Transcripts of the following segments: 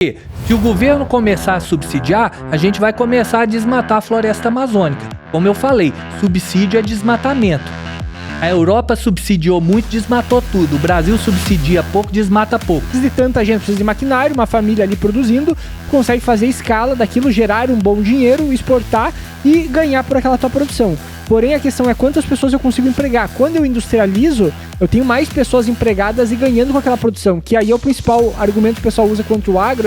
Se o governo começar a subsidiar, a gente vai começar a desmatar a floresta amazônica. Como eu falei, subsídio é desmatamento. A Europa subsidiou muito, desmatou tudo. O Brasil subsidia pouco, desmata pouco. Precisa de tanta gente, precisa de maquinário, uma família ali produzindo, consegue fazer escala daquilo, gerar um bom dinheiro, exportar e ganhar por aquela tua produção. Porém, a questão é quantas pessoas eu consigo empregar. Quando eu industrializo, eu tenho mais pessoas empregadas e ganhando com aquela produção. Que aí é o principal argumento que o pessoal usa contra o agro,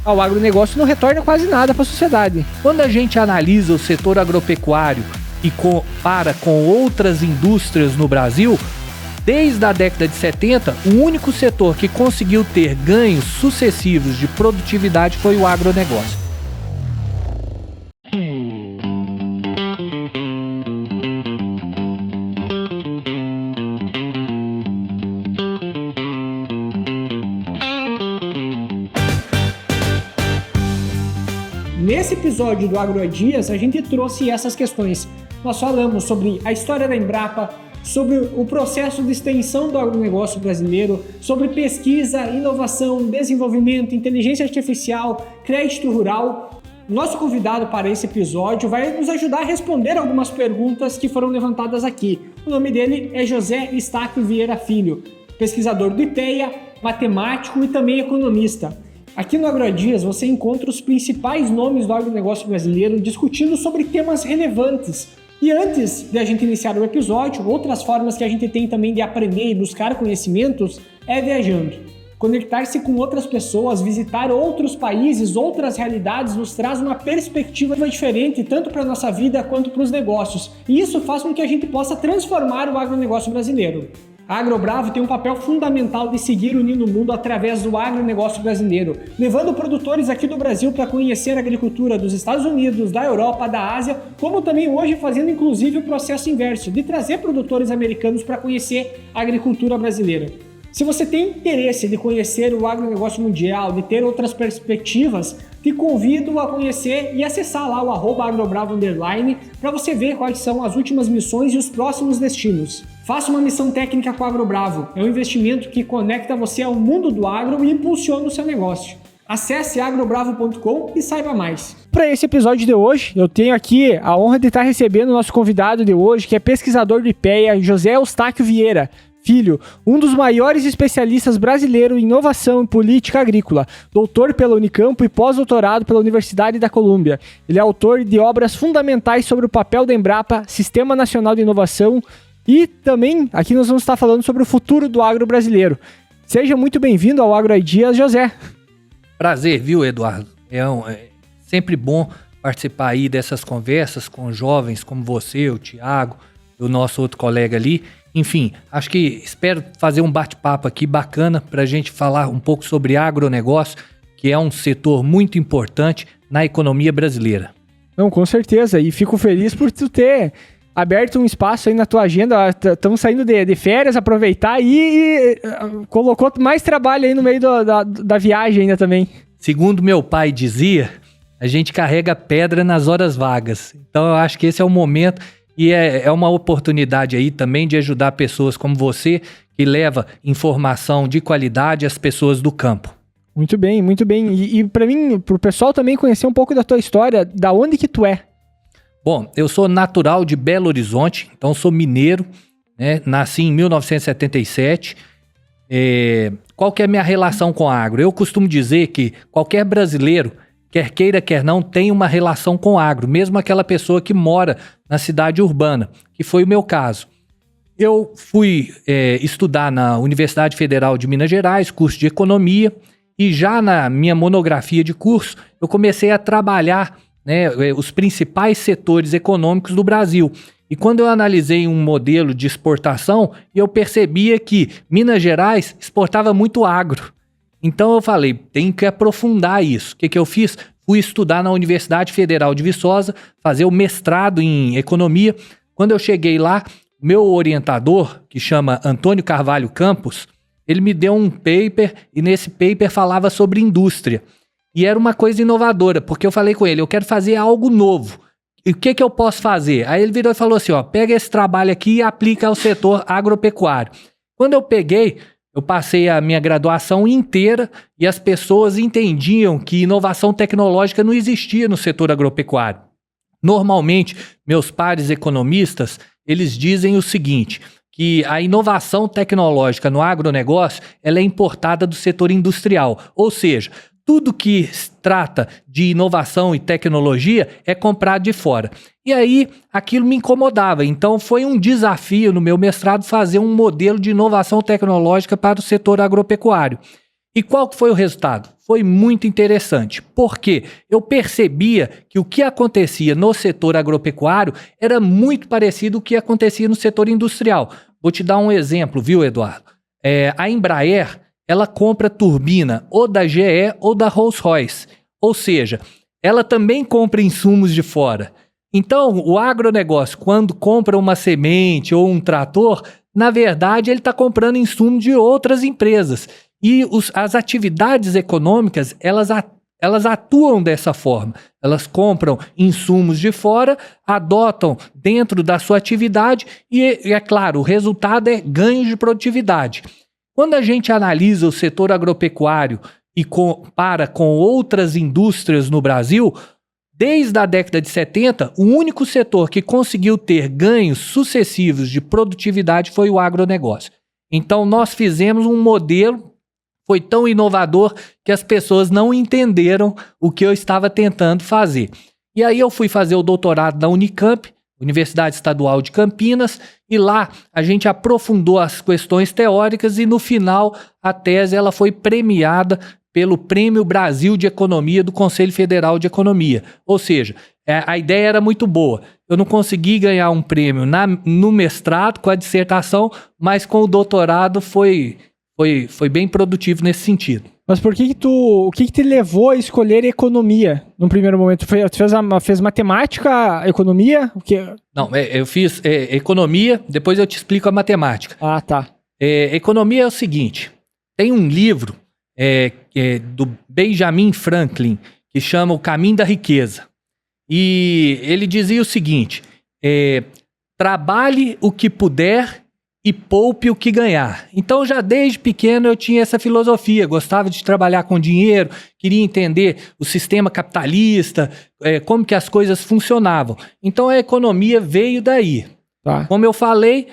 o agronegócio não retorna quase nada para a sociedade. Quando a gente analisa o setor agropecuário e compara com outras indústrias no Brasil, desde a década de 70, o único setor que conseguiu ter ganhos sucessivos de produtividade foi o agronegócio. Nesse episódio do Agro há Dias, a gente trouxe essas questões. Nós falamos sobre a história da Embrapa, sobre o processo de extensão do agronegócio brasileiro, sobre pesquisa, inovação, desenvolvimento, inteligência artificial, crédito rural. Nosso convidado para esse episódio vai nos ajudar a responder algumas perguntas que foram levantadas aqui. O nome dele é José Eustáquio Vieira Filho, pesquisador do IPEA, matemático e também economista. Aqui no Agro há Dias você encontra os principais nomes do agronegócio brasileiro discutindo sobre temas relevantes. E antes de a gente iniciar o episódio, outras formas que a gente tem também de aprender e buscar conhecimentos é viajando. Conectar-se com outras pessoas, visitar outros países, outras realidades, nos traz uma perspectiva diferente tanto para a nossa vida quanto para os negócios. E isso faz com que a gente possa transformar o agronegócio brasileiro. A AgroBravo tem um papel fundamental de seguir unindo o mundo através do agronegócio brasileiro, levando produtores aqui do Brasil para conhecer a agricultura dos Estados Unidos, da Europa, da Ásia, como também hoje fazendo inclusive o processo inverso, de trazer produtores americanos para conhecer a agricultura brasileira. Se você tem interesse de conhecer o agronegócio mundial, de ter outras perspectivas, te convido a conhecer e acessar lá o @agrobravo_ para você ver quais são as últimas missões e os próximos destinos. Faça uma missão técnica com a AgroBravo. É um investimento que conecta você ao mundo do agro e impulsiona o seu negócio. Acesse agrobravo.com e saiba mais. Para esse episódio de hoje, eu tenho aqui a honra de estar recebendo o nosso convidado de hoje, que é pesquisador do IPEA, José Eustáquio Vieira Filho, um dos maiores especialistas brasileiros em inovação e política agrícola, doutor pela Unicamp e pós-doutorado pela Universidade da Colômbia. Ele é autor de obras fundamentais sobre o papel da Embrapa, Sistema Nacional de Inovação, e também aqui nós vamos estar falando sobre o futuro do agro brasileiro. Seja muito bem-vindo ao Agro há Dias, José. Prazer, viu, Eduardo? É sempre bom participar aí dessas conversas com jovens como você, o Thiago, o nosso outro colega ali. Enfim, acho que espero fazer um bate-papo aqui bacana para a gente falar um pouco sobre agronegócio, que é um setor muito importante na economia brasileira. Não, com certeza, e fico feliz por tu ter aberto um espaço aí na tua agenda. Estamos saindo de férias, aproveitar e colocou mais trabalho aí no meio da viagem ainda também. Segundo meu pai dizia, a gente carrega pedra nas horas vagas. Então eu acho que esse é o momento e é uma oportunidade aí também de ajudar pessoas como você, que leva informação de qualidade às pessoas do campo. Muito bem, muito bem. E para mim, pro pessoal também conhecer um pouco da tua história, da onde que tu é? Bom, eu sou natural de Belo Horizonte, então sou mineiro, né? Nasci em 1977. Qual que é a minha relação com a agro? Eu costumo dizer que qualquer brasileiro, quer queira, quer não, tem uma relação com o agro, mesmo aquela pessoa que mora na cidade urbana, que foi o meu caso. Eu fui estudar na Universidade Federal de Minas Gerais, curso de economia, e já na minha monografia de curso, eu comecei a trabalhar, né, os principais setores econômicos do Brasil. E quando eu analisei um modelo de exportação, eu percebia que Minas Gerais exportava muito agro. Então eu falei, tem que aprofundar isso. O que eu fiz? Fui estudar na Universidade Federal de Viçosa, fazer o mestrado em economia. Quando eu cheguei lá, meu orientador, que chama Antônio Carvalho Campos, ele me deu um paper e nesse paper falava sobre indústria. E era uma coisa inovadora, porque eu falei com ele, eu quero fazer algo novo. E o que eu posso fazer? Aí ele virou e falou assim, pega esse trabalho aqui e aplica ao setor agropecuário. Quando eu peguei, eu passei a minha graduação inteira e as pessoas entendiam que inovação tecnológica não existia no setor agropecuário. Normalmente, meus pares economistas, eles dizem o seguinte, que a inovação tecnológica no agronegócio, ela é importada do setor industrial, ou seja, tudo que trata de inovação e tecnologia é comprado de fora. E aí, aquilo me incomodava. Então, foi um desafio no meu mestrado fazer um modelo de inovação tecnológica para o setor agropecuário. E qual que foi o resultado? Foi muito interessante, porque eu percebia que o que acontecia no setor agropecuário era muito parecido com o que acontecia no setor industrial. Vou te dar um exemplo, viu, Eduardo? A Embraer, ela compra turbina ou da GE ou da Rolls-Royce. Ou seja, ela também compra insumos de fora. Então, o agronegócio, quando compra uma semente ou um trator, na verdade, ele está comprando insumos de outras empresas. E as atividades econômicas, elas atuam dessa forma. Elas compram insumos de fora, adotam dentro da sua atividade e é claro, o resultado é ganho de produtividade. Quando a gente analisa o setor agropecuário e compara com outras indústrias no Brasil, desde a década de 70, o único setor que conseguiu ter ganhos sucessivos de produtividade foi o agronegócio. Então, nós fizemos um modelo, foi tão inovador que as pessoas não entenderam o que eu estava tentando fazer. E aí eu fui fazer o doutorado na Unicamp, Universidade Estadual de Campinas, e lá a gente aprofundou as questões teóricas e no final a tese ela foi premiada pelo Prêmio Brasil de Economia do Conselho Federal de Economia. Ou seja, a ideia era muito boa. Eu não consegui ganhar um prêmio no mestrado com a dissertação, mas com o doutorado foi bem produtivo nesse sentido. Mas o que te levou a escolher economia no primeiro momento? Tu fez matemática, economia? O que? Não, eu fiz economia, depois eu te explico a matemática. Ah, tá. Economia é o seguinte, tem um livro do Benjamin Franklin que chama O Caminho da Riqueza. E ele dizia o seguinte, trabalhe o que puder e poupe o que ganhar. Então, já desde pequeno eu tinha essa filosofia, gostava de trabalhar com dinheiro, queria entender o sistema capitalista, como que as coisas funcionavam. Então, a economia veio daí. Tá. Como eu falei,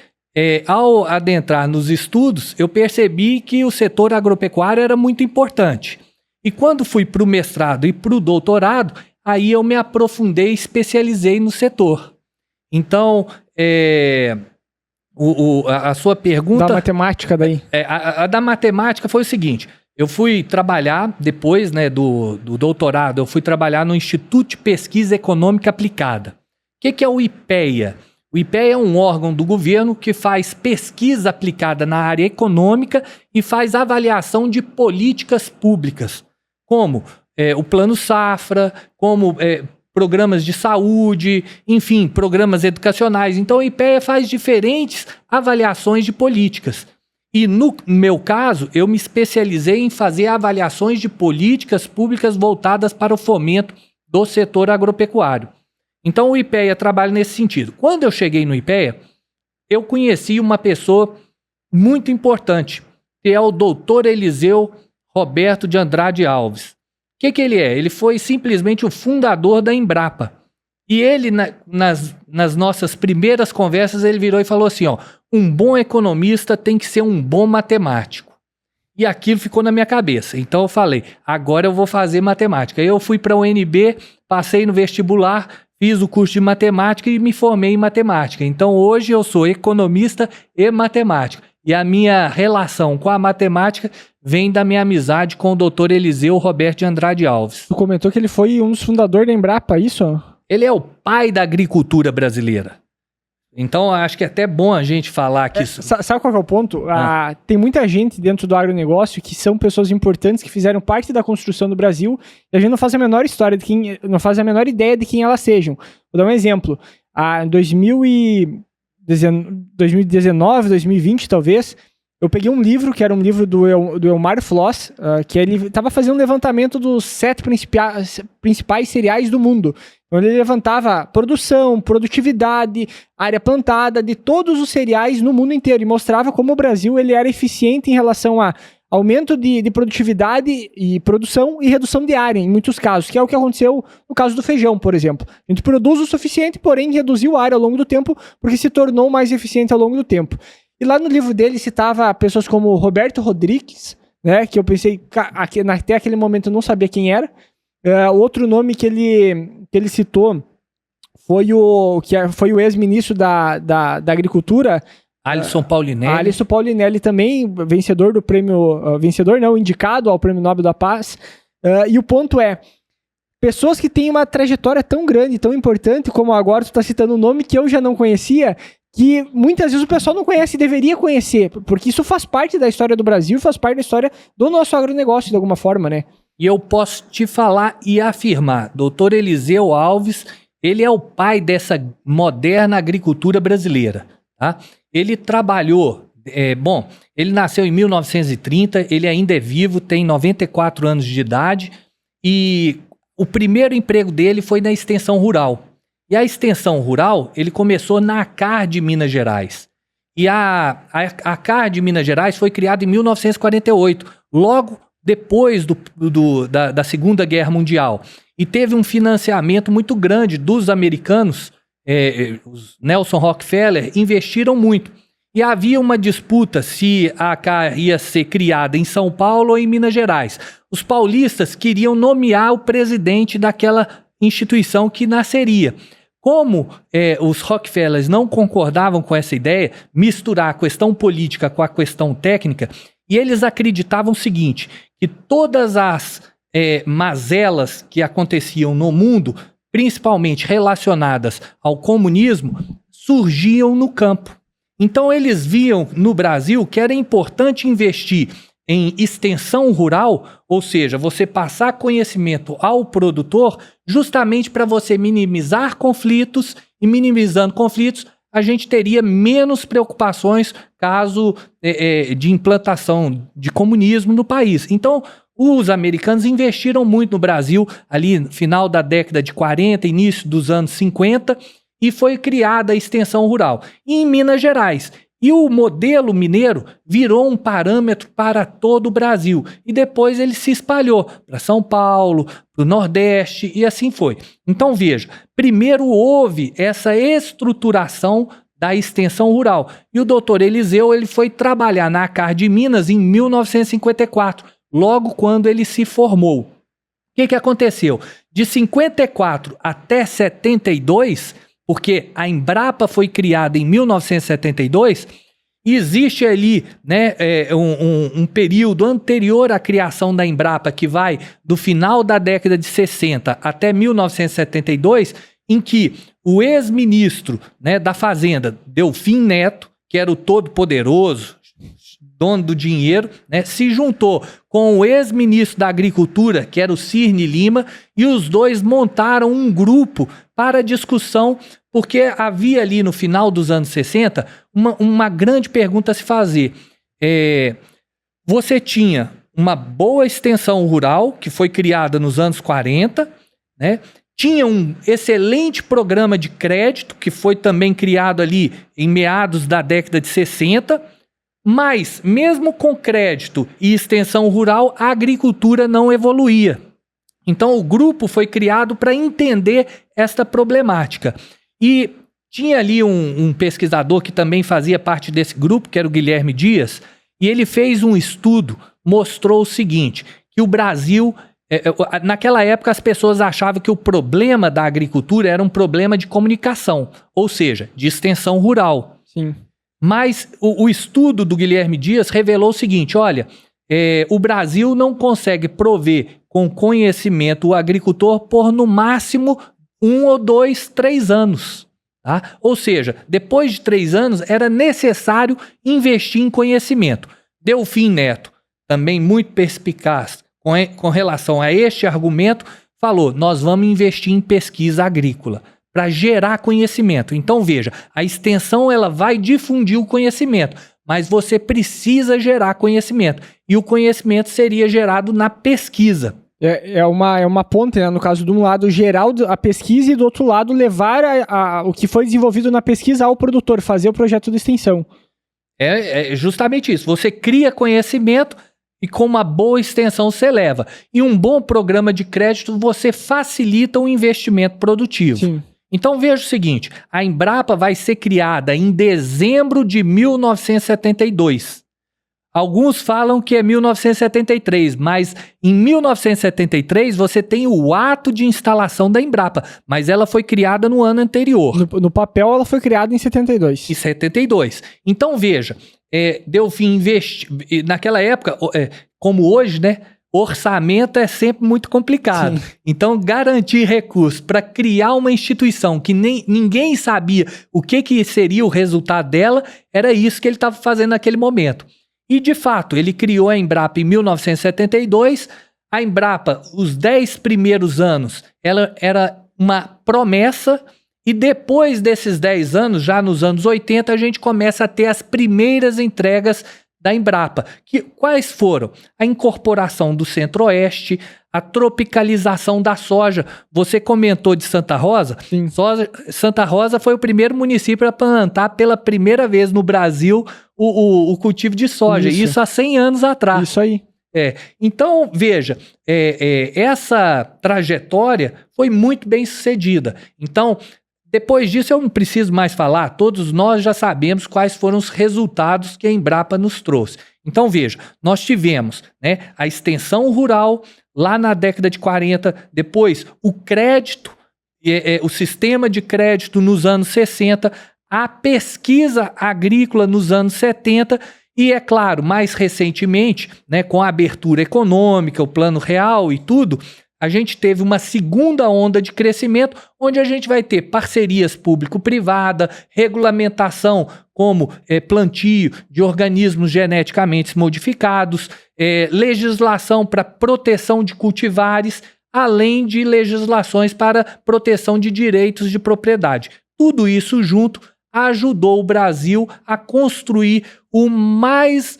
ao adentrar nos estudos, eu percebi que o setor agropecuário era muito importante. E quando fui para o mestrado e para o doutorado, aí eu me aprofundei e especializei no setor. Então, a sua pergunta... Da matemática daí. A da matemática foi o seguinte, eu fui trabalhar, depois do doutorado, eu fui trabalhar no Instituto de Pesquisa Econômica Aplicada. O que é o IPEA? O IPEA é um órgão do governo que faz pesquisa aplicada na área econômica e faz avaliação de políticas públicas, como o Plano Safra, como... programas de saúde, enfim, programas educacionais. Então, o IPEA faz diferentes avaliações de políticas. E, no meu caso, eu me especializei em fazer avaliações de políticas públicas voltadas para o fomento do setor agropecuário. Então, o IPEA trabalha nesse sentido. Quando eu cheguei no IPEA, eu conheci uma pessoa muito importante, que é o Dr. Eliseu Roberto de Andrade Alves. O que ele é? Ele foi simplesmente o fundador da Embrapa. E ele, nas nossas primeiras conversas, ele virou e falou assim, um bom economista tem que ser um bom matemático. E aquilo ficou na minha cabeça. Então eu falei, agora eu vou fazer matemática. Eu fui para a UNB, passei no vestibular, fiz o curso de matemática e me formei em matemática. Então hoje eu sou economista e matemático. E a minha relação com a matemática vem da minha amizade com o Dr. Eliseu Roberto de Andrade Alves. Tu comentou que ele foi um dos fundadores da Embrapa, isso? Ele é o pai da agricultura brasileira. Então, acho que é até bom a gente falar que isso... Sabe qual que é o ponto? Tem muita gente dentro do agronegócio que são pessoas importantes que fizeram parte da construção do Brasil e a gente não faz a menor ideia de quem elas sejam. Vou dar um exemplo. Em 2019, 2020 talvez, eu peguei um livro, que era um livro do Elmar Floss, que ele estava fazendo um levantamento dos 7 principais cereais do mundo. Então ele levantava produção, produtividade, área plantada de todos os cereais no mundo inteiro e mostrava como o Brasil ele era eficiente em relação a aumento de produtividade e produção e redução de área, em muitos casos, que é o que aconteceu no caso do feijão, por exemplo. A gente produz o suficiente, porém reduziu a área ao longo do tempo, porque se tornou mais eficiente ao longo do tempo. E lá no livro dele citava pessoas como Roberto Rodrigues, né, que eu pensei, até aquele momento eu não sabia quem era. Outro nome que ele citou foi o ex-ministro da Agricultura, Alisson Paulinelli. Alisson Paulinelli também, vencedor do prêmio... vencedor não, indicado ao Prêmio Nobel da Paz. E o ponto é, pessoas que têm uma trajetória tão grande, tão importante, como agora tu está citando um nome que eu já não conhecia, que muitas vezes o pessoal não conhece e deveria conhecer, porque isso faz parte da história do Brasil, faz parte da história do nosso agronegócio, de alguma forma, né? E eu posso te falar e afirmar, doutor Eliseu Alves, ele é o pai dessa moderna agricultura brasileira, tá? Ele trabalhou, ele nasceu em 1930, ele ainda é vivo, tem 94 anos de idade, e o primeiro emprego dele foi na extensão rural. E a extensão rural, ele começou na ACAR de Minas Gerais. E a ACAR de Minas Gerais foi criada em 1948, logo depois da Segunda Guerra Mundial. E teve um financiamento muito grande dos americanos. Os Nelson Rockefeller investiram muito. E havia uma disputa se a ACAR ia ser criada em São Paulo ou em Minas Gerais. Os paulistas queriam nomear o presidente daquela instituição que nasceria. Como os Rockefellers não concordavam com essa ideia, misturar a questão política com a questão técnica, e eles acreditavam o seguinte, que todas as mazelas que aconteciam no mundo, principalmente relacionadas ao comunismo, surgiam no campo. Então eles viam no Brasil que era importante investir em extensão rural, ou seja, você passar conhecimento ao produtor justamente para você minimizar conflitos, e minimizando conflitos, a gente teria menos preocupações caso de implantação de comunismo no país. Então, os americanos investiram muito no Brasil, ali no final da década de 40, início dos anos 50, e foi criada a extensão rural. E em Minas Gerais. E o modelo mineiro virou um parâmetro para todo o Brasil. E depois ele se espalhou para São Paulo, para o Nordeste, e assim foi. Então veja, primeiro houve essa estruturação da extensão rural. E o doutor Eliseu ele foi trabalhar na ACAR de Minas em 1954, logo quando ele se formou. O que aconteceu? De 54 até 72... porque a Embrapa foi criada em 1972, existe ali um período anterior à criação da Embrapa, que vai do final da década de 60 até 1972, em que o ex-ministro da Fazenda, Delfim Neto, que era o todo-poderoso, dono do dinheiro, se juntou com o ex-ministro da Agricultura, que era o Cirne Lima, e os dois montaram um grupo para discussão, porque havia ali no final dos anos 60 uma grande pergunta a se fazer. Você tinha uma boa extensão rural, que foi criada nos anos 40, tinha um excelente programa de crédito, que foi também criado ali em meados da década de 60, mas, mesmo com crédito e extensão rural, a agricultura não evoluía. Então, o grupo foi criado para entender esta problemática. E tinha ali um pesquisador que também fazia parte desse grupo, que era o Guilherme Dias, e ele fez um estudo, mostrou o seguinte, que o Brasil... naquela época, as pessoas achavam que o problema da agricultura era um problema de comunicação, ou seja, de extensão rural. Sim. Mas o estudo do Guilherme Dias revelou o seguinte, olha, o Brasil não consegue prover com conhecimento o agricultor por no máximo 1 ou 2, 3 anos. Tá? Ou seja, depois de 3 anos era necessário investir em conhecimento. Delfim Neto, também muito perspicaz com relação a este argumento, falou, nós vamos investir em pesquisa agrícola para gerar conhecimento. Então, veja, a extensão ela vai difundir o conhecimento, mas você precisa gerar conhecimento. E o conhecimento seria gerado na pesquisa. É uma ponte, né? No caso, de um lado gerar a pesquisa e do outro lado levar o que foi desenvolvido na pesquisa ao produtor, fazer o projeto de extensão. É justamente isso. Você cria conhecimento e com uma boa extensão você leva. E um bom programa de crédito você facilita o investimento produtivo. Sim. Então veja o seguinte, a Embrapa vai ser criada em dezembro de 1972. Alguns falam que é 1973, mas em 1973 você tem o ato de instalação da Embrapa, mas ela foi criada no ano anterior. No papel ela foi criada em 72. Em 72. Então veja, Delfim naquela época, como hoje, né? Orçamento é sempre muito complicado. Sim. Então, garantir recursos para criar uma instituição que ninguém sabia o que seria o resultado dela, era isso que ele estava fazendo naquele momento. E, de fato, ele criou a Embrapa em 1972. A Embrapa, os 10 primeiros anos, ela era uma promessa. E depois desses 10 anos, já nos anos 80, a gente começa a ter as primeiras entregas da Embrapa. Quais foram? A incorporação do Centro-Oeste, a tropicalização da soja. Você comentou de Santa Rosa? Sim. Santa Rosa foi o primeiro município a plantar pela primeira vez no Brasil o cultivo de soja. Isso há 100 anos atrás. Isso aí. Então, veja, essa trajetória foi muito bem sucedida. Então, depois disso eu não preciso mais falar, todos nós já sabemos quais foram os resultados que a Embrapa nos trouxe. Então veja, nós tivemos, né, a extensão rural lá na década de 40, depois o crédito, o sistema de crédito nos anos 60, a pesquisa agrícola nos anos 70 e, é claro, mais recentemente, né, com a abertura econômica, o Plano Real e tudo, a gente teve uma segunda onda de crescimento, onde a gente vai ter parcerias público-privada, regulamentação como plantio de organismos geneticamente modificados, legislação para proteção de cultivares, além de legislações para proteção de direitos de propriedade. Tudo isso junto ajudou o Brasil a construir o mais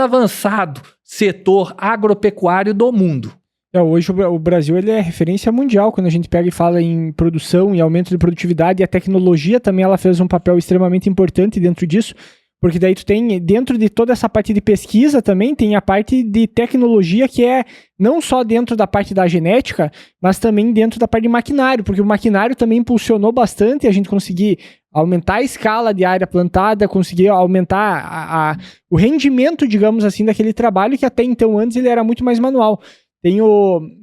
avançado setor agropecuário do mundo. Hoje o Brasil ele é referência mundial quando a gente pega e fala em produção e aumento de produtividade, e a tecnologia também ela fez um papel extremamente importante dentro disso, porque daí tu tem, dentro de toda essa parte de pesquisa também, tem a parte de tecnologia que é não só dentro da parte da genética, mas também dentro da parte de maquinário, porque o maquinário também impulsionou bastante a gente conseguir aumentar a escala de área plantada, conseguir aumentar o rendimento, digamos assim, daquele trabalho que até então antes ele era muito mais manual.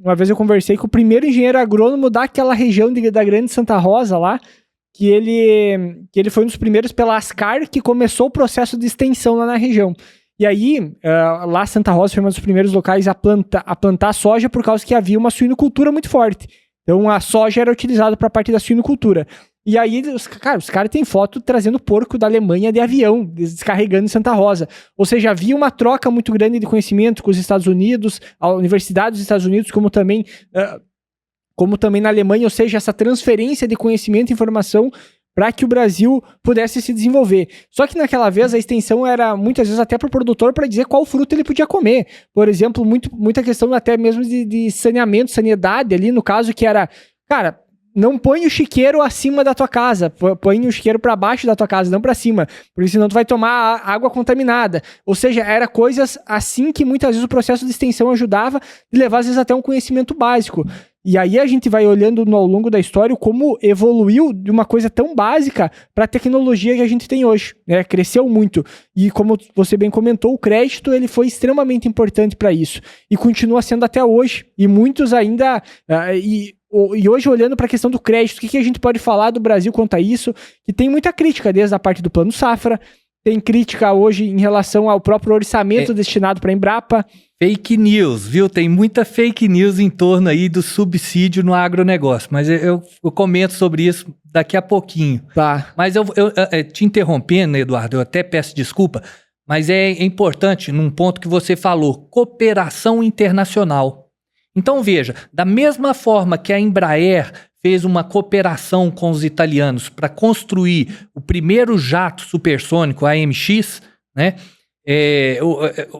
Uma vez eu conversei com o primeiro engenheiro agrônomo daquela região da Grande Santa Rosa lá, que ele foi um dos primeiros pela Ascar que começou o processo de extensão lá na região. E aí, lá Santa Rosa foi um dos primeiros locais a plantar soja por causa que havia uma suinocultura muito forte. Então a soja era utilizada para a parte da suinocultura. E aí, os caras têm foto trazendo porco da Alemanha de avião, descarregando em Santa Rosa. Ou seja, havia uma troca muito grande de conhecimento com os Estados Unidos, a Universidade dos Estados Unidos, como também na Alemanha, ou seja, essa transferência de conhecimento e informação para que o Brasil pudesse se desenvolver. Só que naquela vez a extensão era muitas vezes até para o produtor para dizer qual fruta ele podia comer. Por exemplo, muita questão até mesmo de saneamento, sanidade ali, no caso que era, cara, não põe o chiqueiro acima da tua casa, põe o chiqueiro para baixo da tua casa, não para cima, porque senão tu vai tomar água contaminada. Ou seja, era coisas assim que muitas vezes o processo de extensão ajudava e levar às vezes até um conhecimento básico. E aí a gente vai olhando ao longo da história como evoluiu de uma coisa tão básica para a tecnologia que a gente tem hoje, né? Cresceu muito. E como você bem comentou, o crédito ele foi extremamente importante para isso. E continua sendo até hoje. E muitos ainda... E hoje, olhando para a questão do crédito, o que a gente pode falar do Brasil quanto a isso? Que tem muita crítica, desde a parte do Plano Safra, tem crítica hoje em relação ao próprio orçamento destinado para a Embrapa. Fake news, viu? Tem muita fake news em torno aí do subsídio no agronegócio, mas eu comento sobre isso daqui a pouquinho. Tá. Mas eu te interrompendo, Eduardo, eu até peço desculpa, mas é importante num ponto que você falou, cooperação internacional. Então veja, da mesma forma que a Embraer fez uma cooperação com os italianos para construir o primeiro jato supersônico, AMX, né?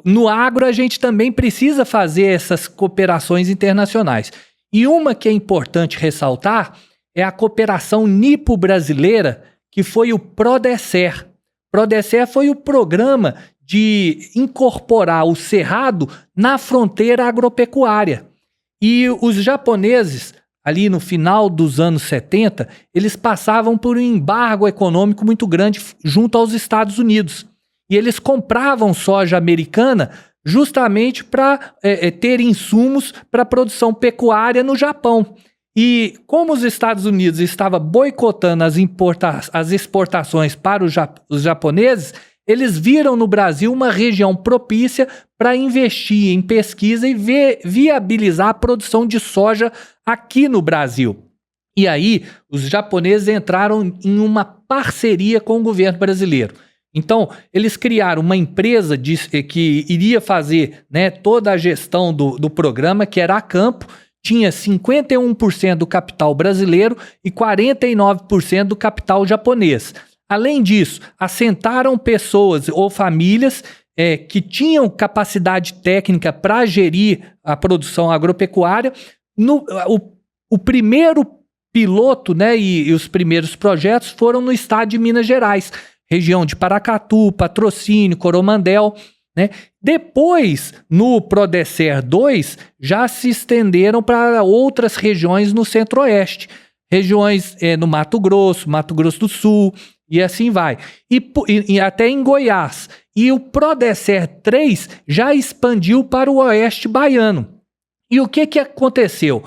No agro a gente também precisa fazer essas cooperações internacionais. E uma que é importante ressaltar é a cooperação nipo-brasileira, que foi o PRODECER. PRODECER foi o programa de incorporar o cerrado na fronteira agropecuária. E os japoneses, ali no final dos anos 70, eles passavam por um embargo econômico muito grande junto aos Estados Unidos. E eles compravam soja americana justamente para ter insumos para a produção pecuária no Japão. E como os Estados Unidos estavam boicotando as exportações para os japoneses, eles viram no Brasil uma região propícia para investir em pesquisa e viabilizar a produção de soja aqui no Brasil. E aí, os japoneses entraram em uma parceria com o governo brasileiro. Então, eles criaram uma empresa que iria fazer, né, toda a gestão do programa, que era a Campo, tinha 51% do capital brasileiro e 49% do capital japonês. Além disso, assentaram pessoas ou famílias que tinham capacidade técnica para gerir a produção agropecuária. O primeiro piloto, né, e os primeiros projetos foram no estado de Minas Gerais, região de Paracatu, Patrocínio, Coromandel, né? Depois, no PRODECER 2, já se estenderam para outras regiões no Centro-Oeste, regiões no Mato Grosso do Sul, e assim vai. E até em Goiás. E o PRODECER 3 já expandiu para o Oeste Baiano. E o que aconteceu?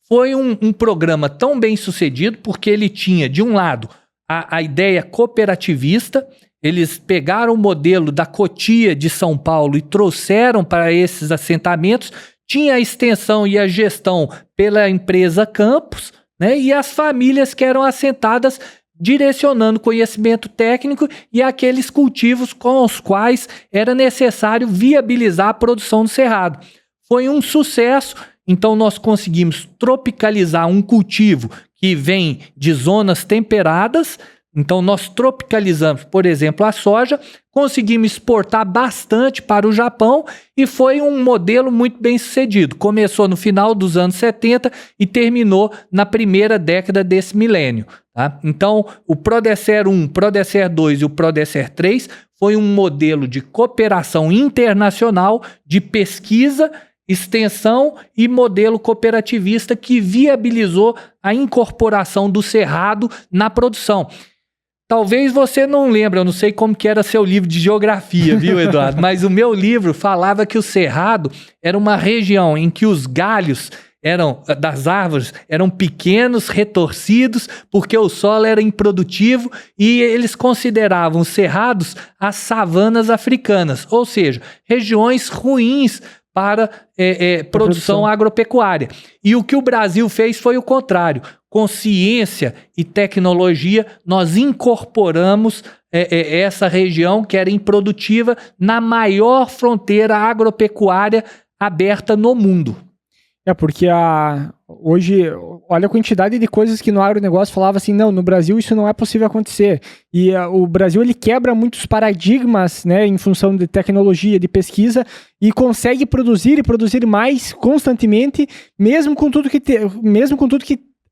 Foi um programa tão bem sucedido, porque ele tinha, de um lado, a ideia cooperativista. Eles pegaram o modelo da Cotia de São Paulo e trouxeram para esses assentamentos. Tinha a extensão e a gestão pela empresa Campos, né? E as famílias que eram assentadas direcionando conhecimento técnico e aqueles cultivos com os quais era necessário viabilizar a produção do cerrado. Foi um sucesso, então nós conseguimos tropicalizar um cultivo que vem de zonas temperadas. Então nós tropicalizamos, por exemplo, a soja, conseguimos exportar bastante para o Japão e foi um modelo muito bem sucedido. Começou no final dos anos 70 e terminou na primeira década desse milênio. Tá? Então o PRODECER 1, PRODECER 2 e o PRODECER 3 foi um modelo de cooperação internacional de pesquisa, extensão e modelo cooperativista que viabilizou a incorporação do cerrado na produção. Talvez você não lembre, eu não sei como que era seu livro de geografia, viu, Eduardo? Mas o meu livro falava que o cerrado era uma região em que os galhos das árvores eram pequenos, retorcidos, porque o solo era improdutivo e eles consideravam os cerrados as savanas africanas, ou seja, regiões ruins para produção agropecuária. E o que o Brasil fez foi o contrário. Com ciência e tecnologia, nós incorporamos essa região que era improdutiva na maior fronteira agropecuária aberta no mundo. Porque hoje, olha a quantidade de coisas que no agronegócio falava assim, não, no Brasil isso não é possível acontecer. E o Brasil, ele quebra muitos paradigmas, né, em função de tecnologia, de pesquisa, e consegue produzir e produzir mais constantemente, mesmo com tudo que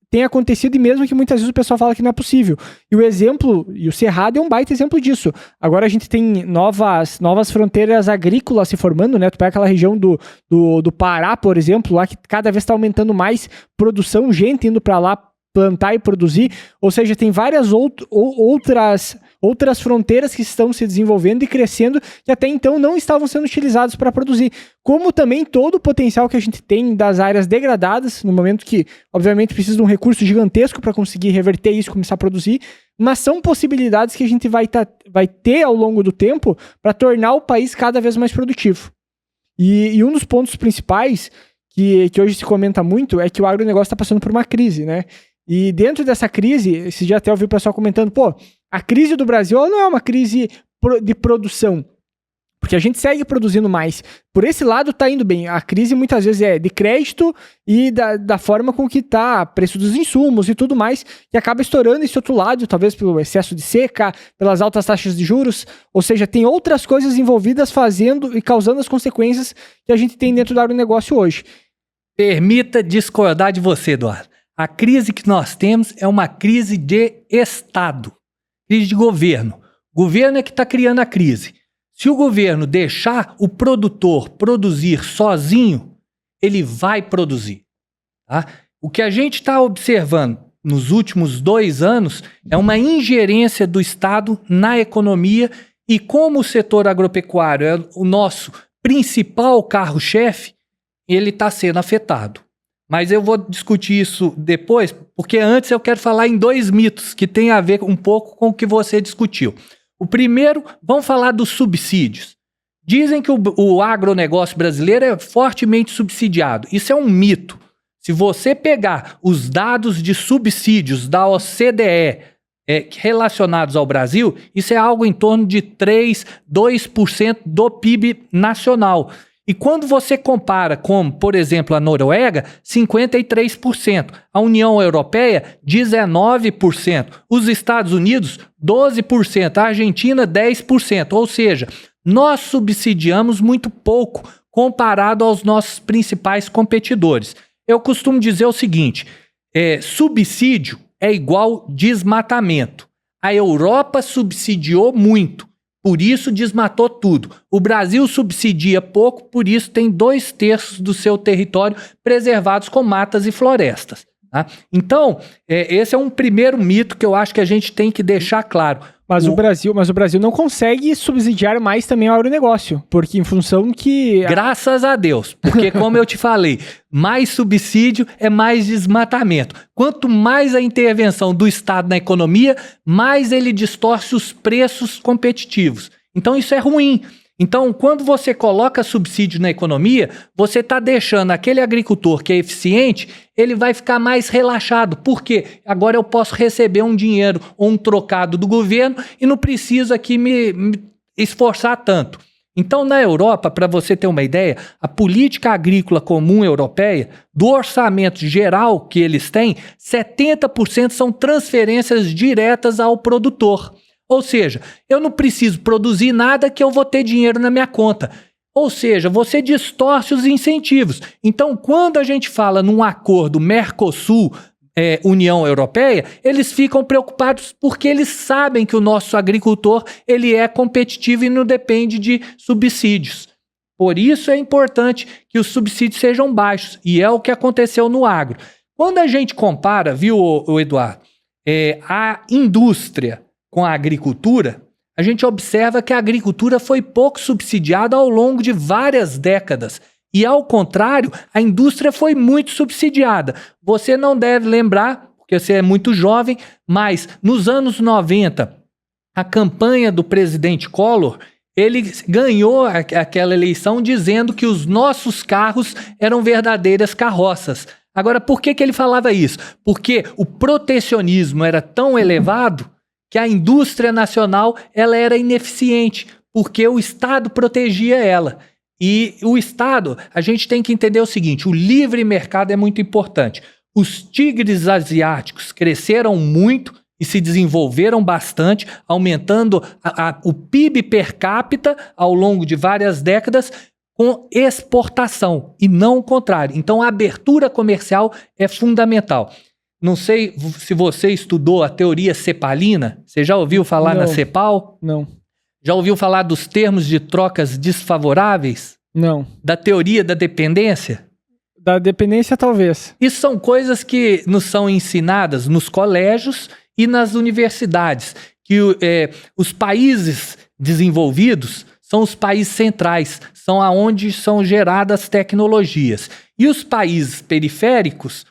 tem acontecido e mesmo que muitas vezes o pessoal fala que não é possível. E o exemplo, e o Cerrado é um baita exemplo disso. Agora a gente tem novas fronteiras agrícolas se formando, né? Tu pega aquela região do Pará, por exemplo, lá que cada vez está aumentando mais produção, gente indo para lá plantar e produzir. Ou seja, tem várias outras fronteiras que estão se desenvolvendo e crescendo que até então não estavam sendo utilizadas para produzir. Como também todo o potencial que a gente tem das áreas degradadas, no momento que, obviamente, precisa de um recurso gigantesco para conseguir reverter isso e começar a produzir, mas são possibilidades que a gente vai ter ao longo do tempo para tornar o país cada vez mais produtivo. E um dos pontos principais que hoje se comenta muito é que o agronegócio está passando por uma crise, né? E dentro dessa crise, esse dia até eu ouvi o pessoal comentando, a crise do Brasil não é uma crise de produção. Porque a gente segue produzindo mais. Por esse lado tá indo bem. A crise muitas vezes é de crédito e da forma com que tá preço dos insumos e tudo mais, que acaba estourando esse outro lado, talvez pelo excesso de seca, pelas altas taxas de juros. Ou seja, tem outras coisas envolvidas fazendo e causando as consequências que a gente tem dentro do agronegócio hoje. Permita discordar de você, Eduardo. A crise que nós temos é uma crise de Estado, crise de governo. O governo é que está criando a crise. Se o governo deixar o produtor produzir sozinho, ele vai produzir. Tá? O que a gente está observando nos últimos 2 anos é uma ingerência do Estado na economia e como o setor agropecuário é o nosso principal carro-chefe, ele está sendo afetado. Mas eu vou discutir isso depois, porque antes eu quero falar em 2 mitos que tem a ver um pouco com o que você discutiu. O primeiro, vamos falar dos subsídios. Dizem que o agronegócio brasileiro é fortemente subsidiado. Isso é um mito. Se você pegar os dados de subsídios da OCDE relacionados ao Brasil, isso é algo em torno de 2% do PIB nacional. E quando você compara com, por exemplo, a Noruega, 53%, a União Europeia, 19%, os Estados Unidos, 12%, a Argentina, 10%, ou seja, nós subsidiamos muito pouco comparado aos nossos principais competidores. Eu costumo dizer o seguinte, subsídio é igual desmatamento. A Europa subsidiou muito. Por isso desmatou tudo. O Brasil subsidia pouco, por isso tem 2/3 do seu território preservados com matas e florestas. Tá? Então, esse é um primeiro mito que eu acho que a gente tem que deixar claro. Mas o Brasil não consegue subsidiar mais também o agronegócio, porque em função que... Graças a Deus, porque como eu te falei, mais subsídio é mais desmatamento. Quanto mais a intervenção do Estado na economia, mais ele distorce os preços competitivos. Então isso é ruim. Então, quando você coloca subsídio na economia, você está deixando aquele agricultor que é eficiente, ele vai ficar mais relaxado. Por quê? Agora eu posso receber um dinheiro ou um trocado do governo e não preciso aqui me esforçar tanto. Então, na Europa, para você ter uma ideia, a política agrícola comum europeia, do orçamento geral que eles têm, 70% são transferências diretas ao produtor. Ou seja, eu não preciso produzir nada que eu vou ter dinheiro na minha conta. Ou seja, você distorce os incentivos. Então, quando a gente fala num acordo Mercosul, União Europeia, eles ficam preocupados porque eles sabem que o nosso agricultor ele é competitivo e não depende de subsídios. Por isso é importante que os subsídios sejam baixos. E é o que aconteceu no agro. Quando a gente compara, viu, Eduardo, a indústria com a agricultura, a gente observa que a agricultura foi pouco subsidiada ao longo de várias décadas. E, ao contrário, a indústria foi muito subsidiada. Você não deve lembrar, porque você é muito jovem, mas nos anos 90, a campanha do presidente Collor, ele ganhou aquela eleição dizendo que os nossos carros eram verdadeiras carroças. Agora, por que ele falava isso? Porque o protecionismo era tão elevado que a indústria nacional ela era ineficiente, porque o Estado protegia ela. E o Estado, a gente tem que entender o seguinte, o livre mercado é muito importante. Os tigres asiáticos cresceram muito e se desenvolveram bastante, aumentando o PIB per capita ao longo de várias décadas com exportação e não o contrário. Então a abertura comercial é fundamental. Não sei se você estudou a teoria cepalina. Você já ouviu falar na CEPAL? Não. Já ouviu falar dos termos de trocas desfavoráveis? Não. Da teoria da dependência? Da dependência, talvez. Isso são coisas que nos são ensinadas nos colégios e nas universidades. Que os países desenvolvidos são os países centrais, são aonde são geradas tecnologias. E os países periféricos...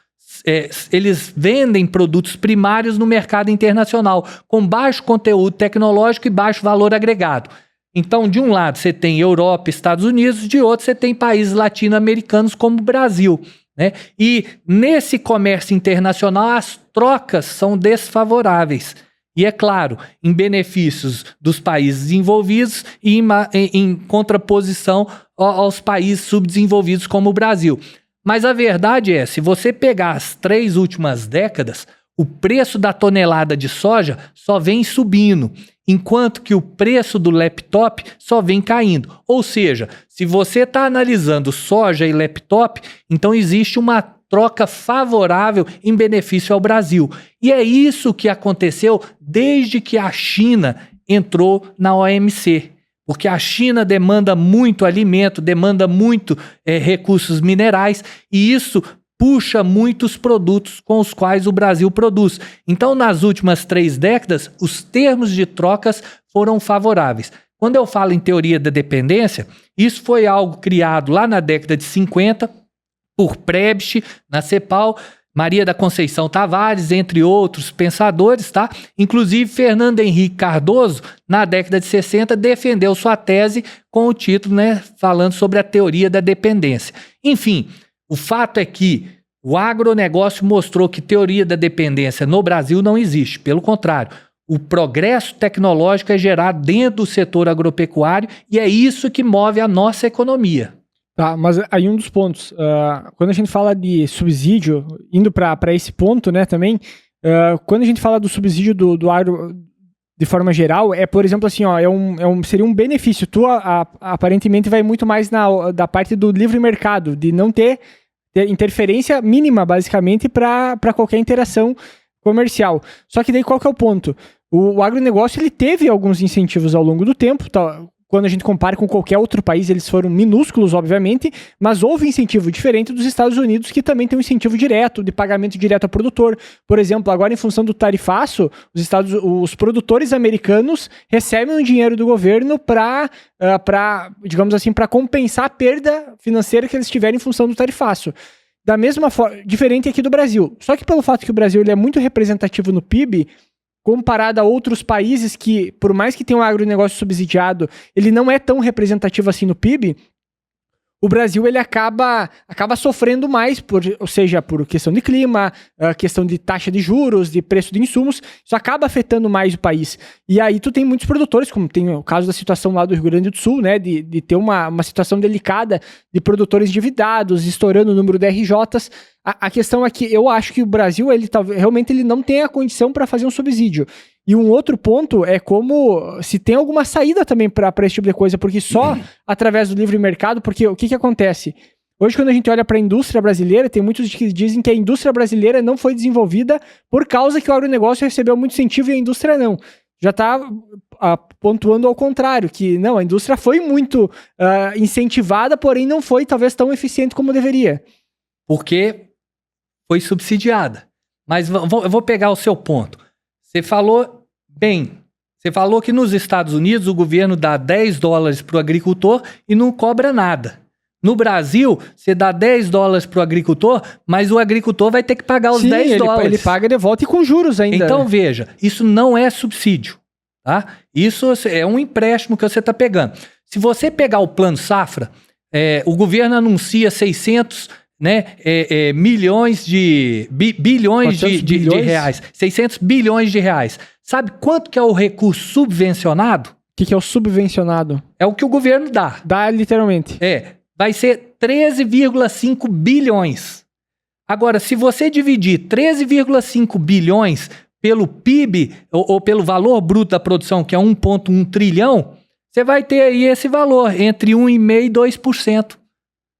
eles vendem produtos primários no mercado internacional, com baixo conteúdo tecnológico e baixo valor agregado. Então, de um lado você tem Europa, Estados Unidos, de outro você tem países latino-americanos como o Brasil. Né? E nesse comércio internacional as trocas são desfavoráveis. E é claro, em benefícios dos países desenvolvidos e em contraposição aos países subdesenvolvidos como o Brasil. Mas a verdade é, se você pegar as 3 últimas décadas, o preço da tonelada de soja só vem subindo, enquanto que o preço do laptop só vem caindo. Ou seja, se você está analisando soja e laptop, então existe uma troca favorável em benefício ao Brasil. E é isso que aconteceu desde que a China entrou na OMC. Porque a China demanda muito alimento, demanda muito recursos minerais, e isso puxa muitos produtos com os quais o Brasil produz. Então, nas últimas 3 décadas, os termos de trocas foram favoráveis. Quando eu falo em teoria da dependência, isso foi algo criado lá na década de 50 por Prebisch, na CEPAL, Maria da Conceição Tavares, entre outros pensadores, tá? Inclusive, Fernando Henrique Cardoso, na década de 60, defendeu sua tese com o título, né, falando sobre a teoria da dependência. Enfim, o fato é que o agronegócio mostrou que teoria da dependência no Brasil não existe. Pelo contrário, o progresso tecnológico é gerado dentro do setor agropecuário e é isso que move a nossa economia. Tá, mas aí um dos pontos, quando a gente fala de subsídio, indo para esse ponto, né, também, quando a gente fala do subsídio do agro de forma geral, por exemplo, assim, ó, seria um benefício. Tu aparentemente vai muito mais da parte do livre mercado, de não ter interferência mínima, basicamente, para qualquer interação comercial. Só que daí qual que é o ponto? O agronegócio, ele teve alguns incentivos ao longo do tempo, tá? Quando a gente compara com qualquer outro país, eles foram minúsculos, obviamente, mas houve incentivo diferente dos Estados Unidos, que também tem um incentivo direto, de pagamento direto ao produtor. Por exemplo, agora em função do tarifaço, os produtores americanos recebem o dinheiro do governo para, digamos assim, para compensar a perda financeira que eles tiverem em função do tarifaço. Da mesma forma, diferente aqui do Brasil. Só que pelo fato que o Brasil ele é muito representativo no PIB, comparado a outros países que, por mais que tenham um agronegócio subsidiado, ele não é tão representativo assim no PIB, o Brasil ele acaba sofrendo mais, ou seja, por questão de clima, questão de taxa de juros, de preço de insumos, isso acaba afetando mais o país. E aí tu tem muitos produtores, como tem o caso da situação lá do Rio Grande do Sul, né, de ter uma situação delicada de produtores endividados, estourando o número de RJs. A questão é que eu acho que o Brasil, realmente ele não tem a condição para fazer um subsídio. E um outro ponto é como se tem alguma saída também para esse tipo de coisa, porque só através do livre mercado, porque o que acontece? Hoje, quando a gente olha para a indústria brasileira, tem muitos que dizem que a indústria brasileira não foi desenvolvida por causa que o agronegócio recebeu muito incentivo e a indústria não. Já está pontuando ao contrário, que não, a indústria foi muito incentivada, porém não foi talvez tão eficiente como deveria. Porque foi subsidiada. Mas eu vou pegar o seu ponto. Você falou bem, você falou que nos Estados Unidos o governo dá $10 para o agricultor e não cobra nada. No Brasil, você dá $10 para o agricultor, mas o agricultor vai ter que pagar os $10. Ele paga de volta e com juros ainda. Então veja, isso não é subsídio, tá? Isso é um empréstimo que você está pegando. Se você pegar o Plano Safra, o governo anuncia 600 bilhões de reais. 600 bilhões de reais. Sabe quanto que é o recurso subvencionado? O que é o subvencionado? É o que o governo dá. Dá literalmente. Vai ser 13,5 bilhões. Agora, se você dividir 13,5 bilhões pelo PIB, ou pelo valor bruto da produção, que é 1,1 trilhão, você vai ter aí esse valor, entre 1,5% e 2%.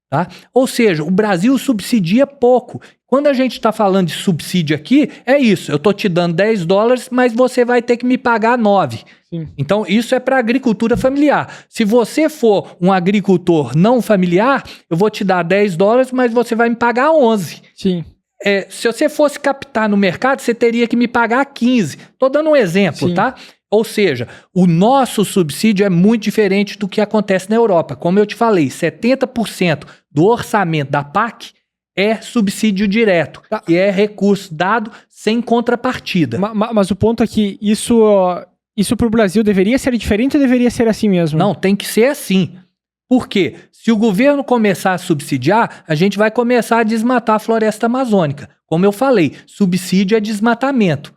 Tá? Ou seja, o Brasil subsidia pouco. Quando a gente está falando de subsídio aqui, é isso. Eu estou te dando $10, mas você vai ter que me pagar 9. Sim. Então, isso é para agricultura familiar. Se você for um agricultor não familiar, eu vou te dar $10, mas você vai me pagar 11. Sim. Se você fosse captar no mercado, você teria que me pagar 15. Estou dando um exemplo, tá? Ou seja, o nosso subsídio é muito diferente do que acontece na Europa. Como eu te falei, 70% do orçamento da PAC é subsídio direto, e é recurso dado sem contrapartida. Mas o ponto é que isso para o Brasil deveria ser diferente ou deveria ser assim mesmo? Não, tem que ser assim. Por quê? Se o governo começar a subsidiar, a gente vai começar a desmatar a floresta amazônica. Como eu falei, subsídio é desmatamento.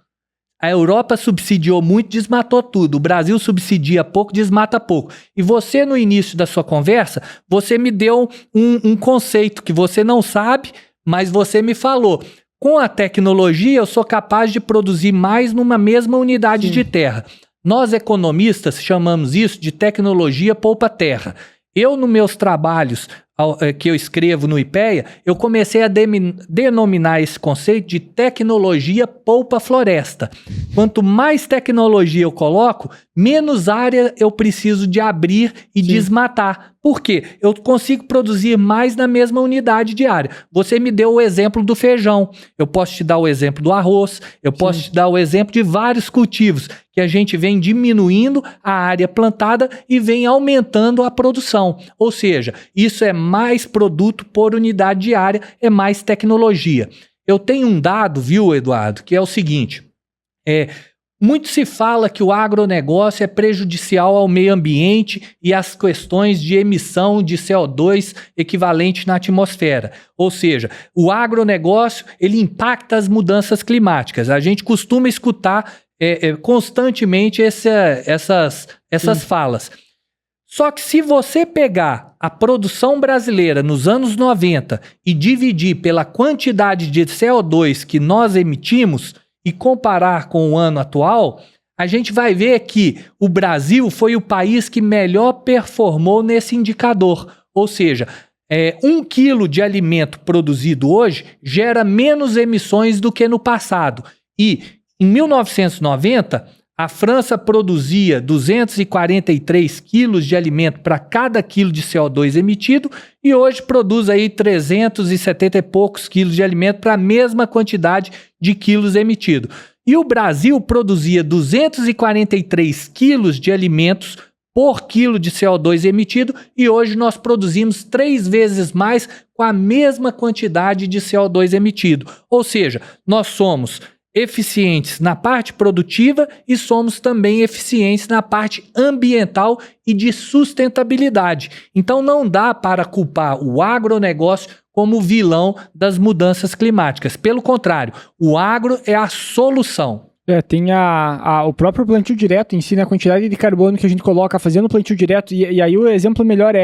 A Europa subsidiou muito, desmatou tudo. O Brasil subsidia pouco, desmata pouco. E você, no início da sua conversa, você me deu um conceito que você não sabe, mas você me falou. Com a tecnologia, eu sou capaz de produzir mais numa mesma unidade de terra. Nós, economistas, chamamos isso de tecnologia poupa-terra. Eu, nos meus trabalhos que eu escrevo no IPEA, eu comecei a denominar esse conceito de tecnologia poupa-floresta. Quanto mais tecnologia eu coloco, menos área eu preciso de abrir e desmatar. Por quê? Eu consigo produzir mais na mesma unidade de área. Você me deu o exemplo do feijão. Eu posso te dar o exemplo do arroz. Eu posso te dar o exemplo de vários cultivos que a gente vem diminuindo a área plantada e vem aumentando a produção. Ou seja, isso é mais produto por unidade de área, é mais tecnologia. Eu tenho um dado, viu, Eduardo, que é o seguinte. Muito se fala que o agronegócio é prejudicial ao meio ambiente e às questões de emissão de CO2 equivalente na atmosfera. Ou seja, o agronegócio ele impacta as mudanças climáticas. A gente costuma escutar constantemente essas falas. Só que se você pegar a produção brasileira nos anos 90 e dividir pela quantidade de CO2 que nós emitimos, e comparar com o ano atual, a gente vai ver que o Brasil foi o país que melhor performou nesse indicador. Ou seja, 1 quilo de alimento produzido hoje gera menos emissões do que no passado. E em 1990, a França produzia 243 quilos de alimento para cada quilo de CO2 emitido e hoje produz aí 370 e poucos quilos de alimento para a mesma quantidade de quilos emitido. E o Brasil produzia 243 quilos de alimentos por quilo de CO2 emitido e hoje nós produzimos 3 vezes mais com a mesma quantidade de CO2 emitido. Ou seja, nós somos eficientes na parte produtiva e somos também eficientes na parte ambiental e de sustentabilidade. Então não dá para culpar o agronegócio como vilão das mudanças climáticas. Pelo contrário, o agro é a solução. Tem o próprio plantio direto em si, né, a quantidade de carbono que a gente coloca fazendo plantio direto, e aí o exemplo melhor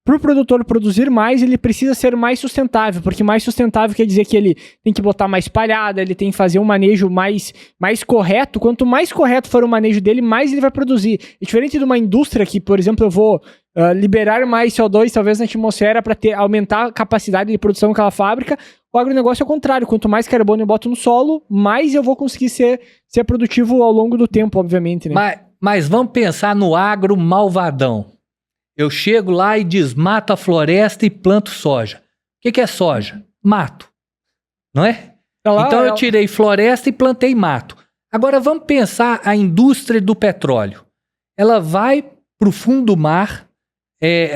para o produtor produzir mais, ele precisa ser mais sustentável, porque mais sustentável quer dizer que ele tem que botar mais palhada, ele tem que fazer um manejo mais correto. Quanto mais correto for o manejo dele, mais ele vai produzir. E diferente de uma indústria que, por exemplo, eu vou liberar mais CO2 talvez na atmosfera para aumentar a capacidade de produção daquela fábrica, o agronegócio é o contrário. Quanto mais carbono eu boto no solo, mais eu vou conseguir ser produtivo ao longo do tempo, obviamente, né? Mas vamos pensar no agro malvadão. Eu chego lá e desmato a floresta e planto soja. O que é soja? Mato. Não é? Então eu tirei floresta e plantei mato. Agora vamos pensar a indústria do petróleo. Ela vai para o fundo do mar,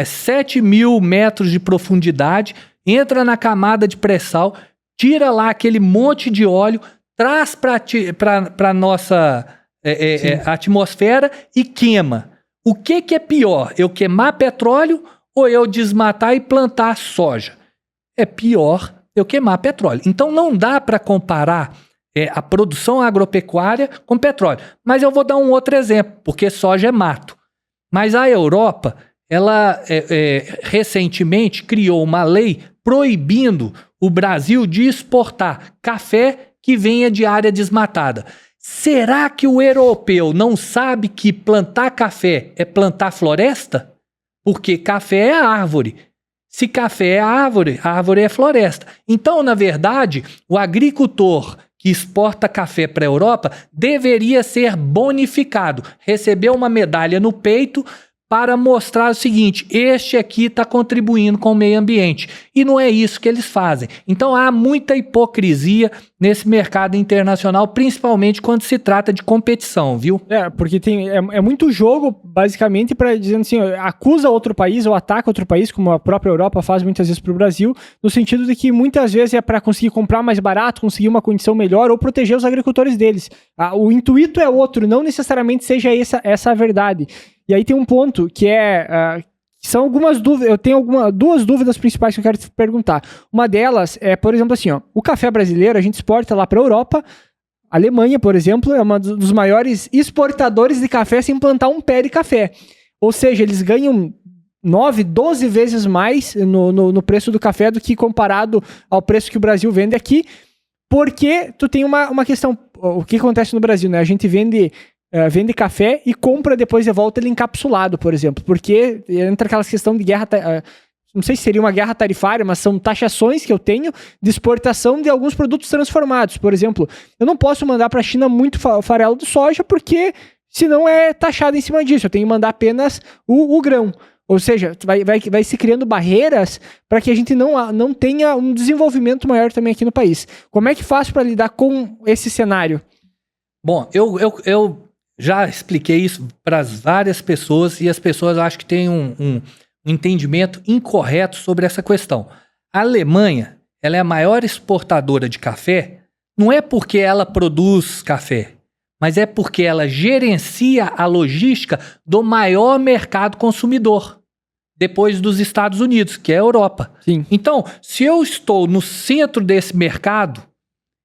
7 mil metros de profundidade, entra na camada de pré-sal, tira lá aquele monte de óleo, traz para a nossa atmosfera e queima. O que é pior? Eu queimar petróleo ou eu desmatar e plantar soja? É pior eu queimar petróleo. Então não dá para comparar a produção agropecuária com petróleo. Mas eu vou dar um outro exemplo, porque soja é mato. Mas a Europa, ela recentemente criou uma lei proibindo o Brasil de exportar café que venha de área desmatada. Será que o europeu não sabe que plantar café é plantar floresta? Porque café é árvore. Se café é árvore, a árvore é floresta. Então, na verdade, o agricultor que exporta café para a Europa deveria ser bonificado, receber uma medalha no peito para mostrar o seguinte: este aqui está contribuindo com o meio ambiente. E não é isso que eles fazem. Então há muita hipocrisia nesse mercado internacional, principalmente quando se trata de competição, viu? Porque é muito jogo, basicamente, para dizendo assim, acusa outro país ou ataca outro país, como a própria Europa faz muitas vezes para o Brasil, no sentido de que muitas vezes é para conseguir comprar mais barato, conseguir uma condição melhor ou proteger os agricultores deles. O intuito é outro, não necessariamente seja essa a verdade. E aí tem um ponto que são algumas dúvidas, eu tenho duas dúvidas principais que eu quero te perguntar. Uma delas é, por exemplo, assim, o café brasileiro a gente exporta lá para a Europa, A Alemanha, por exemplo, é um dos maiores exportadores de café sem plantar um pé de café. Ou seja, eles ganham 9, 12 vezes mais no preço do café do que comparado ao preço que o Brasil vende aqui, porque tu tem uma questão, o que acontece no Brasil, né? A gente vende café e compra depois de volta ele encapsulado, por exemplo, porque entra aquela questão de guerra, não sei se seria uma guerra tarifária, mas são taxações que eu tenho de exportação de alguns produtos transformados. Por exemplo, eu não posso mandar para a China muito farelo de soja, porque senão é taxado em cima disso, eu tenho que mandar apenas o grão. Ou seja, vai se criando barreiras para que a gente não tenha um desenvolvimento maior também aqui no país. Como é que faz para lidar com esse cenário? Bom, eu já expliquei isso para várias pessoas e as pessoas acham que têm um entendimento incorreto sobre essa questão. A Alemanha, ela é a maior exportadora de café, não é porque ela produz café, mas é porque ela gerencia a logística do maior mercado consumidor, depois dos Estados Unidos, que é a Europa. Sim. Então, se eu estou no centro desse mercado,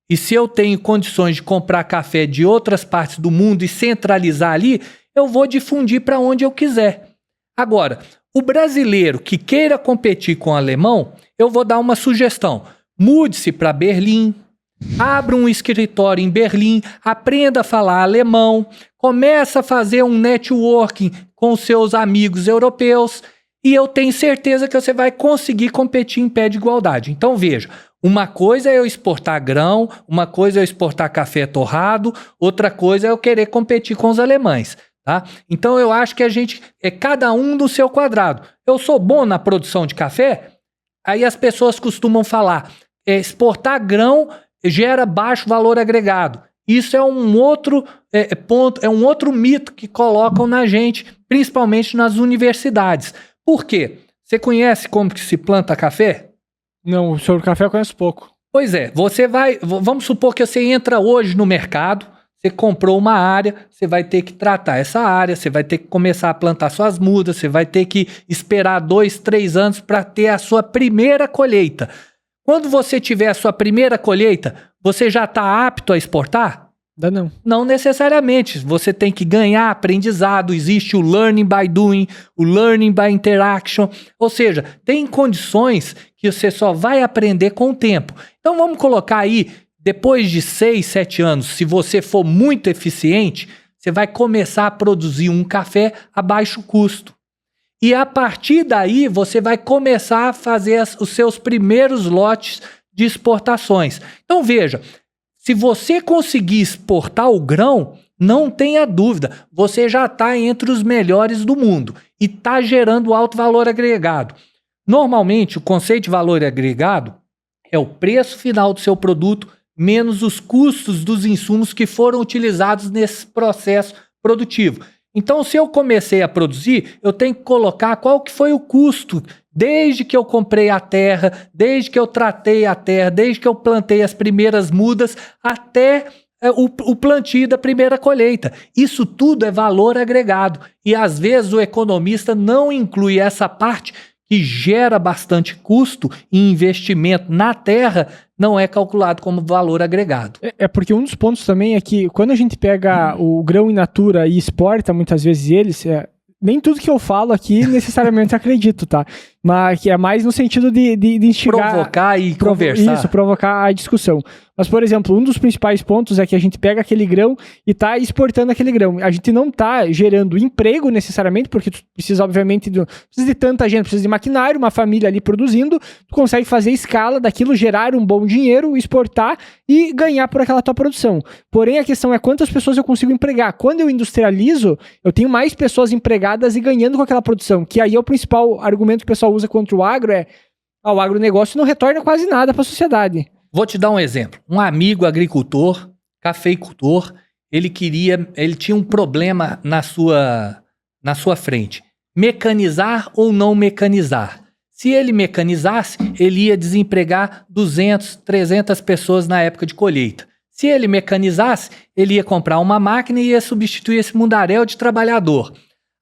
e se eu tenho condições de comprar café de outras partes do mundo e centralizar ali, eu vou difundir para onde eu quiser. Agora, o brasileiro que queira competir com o alemão, eu vou dar uma sugestão. Mude-se para Berlim, abra um escritório em Berlim, aprenda a falar alemão, começa a fazer um networking com seus amigos europeus e eu tenho certeza que você vai conseguir competir em pé de igualdade. Então veja, uma coisa é eu exportar grão, uma coisa é eu exportar café torrado, outra coisa é eu querer competir com os alemães. Tá? Então eu acho que a gente é cada um no seu quadrado. Eu sou bom na produção de café, aí as pessoas costumam falar, exportar grão gera baixo valor agregado. Isso é um outro ponto, é um outro mito que colocam na gente, principalmente nas universidades. Por quê? Você conhece como que se planta café? Não, sobre o café eu conheço pouco. Pois é, vamos supor que você entra hoje no mercado, você comprou uma área, você vai ter que tratar essa área, você vai ter que começar a plantar suas mudas, você vai ter que esperar 2, 3 anos para ter a sua primeira colheita. Quando você tiver a sua primeira colheita, você já está apto a exportar? Ainda não. Não necessariamente. Você tem que ganhar aprendizado, existe o learning by doing, o learning by interaction, ou seja, tem condições que você só vai aprender com o tempo. Então vamos colocar aí, depois de 6, 7 anos, se você for muito eficiente, você vai começar a produzir um café a baixo custo. E a partir daí, você vai começar a fazer os seus primeiros lotes de exportações. Então veja, se você conseguir exportar o grão, não tenha dúvida, você já está entre os melhores do mundo e está gerando alto valor agregado. Normalmente, o conceito de valor agregado é o preço final do seu produto menos os custos dos insumos que foram utilizados nesse processo produtivo. Então, se eu comecei a produzir, eu tenho que colocar qual que foi o custo, desde que eu comprei a terra, desde que eu tratei a terra, desde que eu plantei as primeiras mudas, até o plantio da primeira colheita. Isso tudo é valor agregado. E, às vezes, o economista não inclui essa parte que gera bastante custo e investimento na terra, não é calculado como valor agregado. É porque um dos pontos também é que quando a gente pega o grão in natura e exporta muitas vezes eles, nem tudo que eu falo aqui necessariamente acredito, tá? Mas que é mais no sentido de instigar... Provocar e conversar. Isso, provocar a discussão. Mas, por exemplo, um dos principais pontos é que a gente pega aquele grão e está exportando aquele grão. A gente não está gerando emprego necessariamente, porque tu precisa, obviamente, precisa de tanta gente, precisa de maquinário, uma família ali produzindo, tu consegue fazer escala daquilo, gerar um bom dinheiro, exportar e ganhar por aquela tua produção. Porém, a questão é quantas pessoas eu consigo empregar. Quando eu industrializo, eu tenho mais pessoas empregadas e ganhando com aquela produção, que aí é o principal argumento que o pessoal usa contra o agro, o agronegócio não retorna quase nada para a sociedade. Vou te dar um exemplo. Um amigo agricultor, cafeicultor, ele tinha um problema na sua frente. Mecanizar ou não mecanizar? Se ele mecanizasse, ele ia desempregar 200, 300 pessoas na época de colheita. Se ele mecanizasse, ele ia comprar uma máquina e ia substituir esse mundaréu de trabalhador.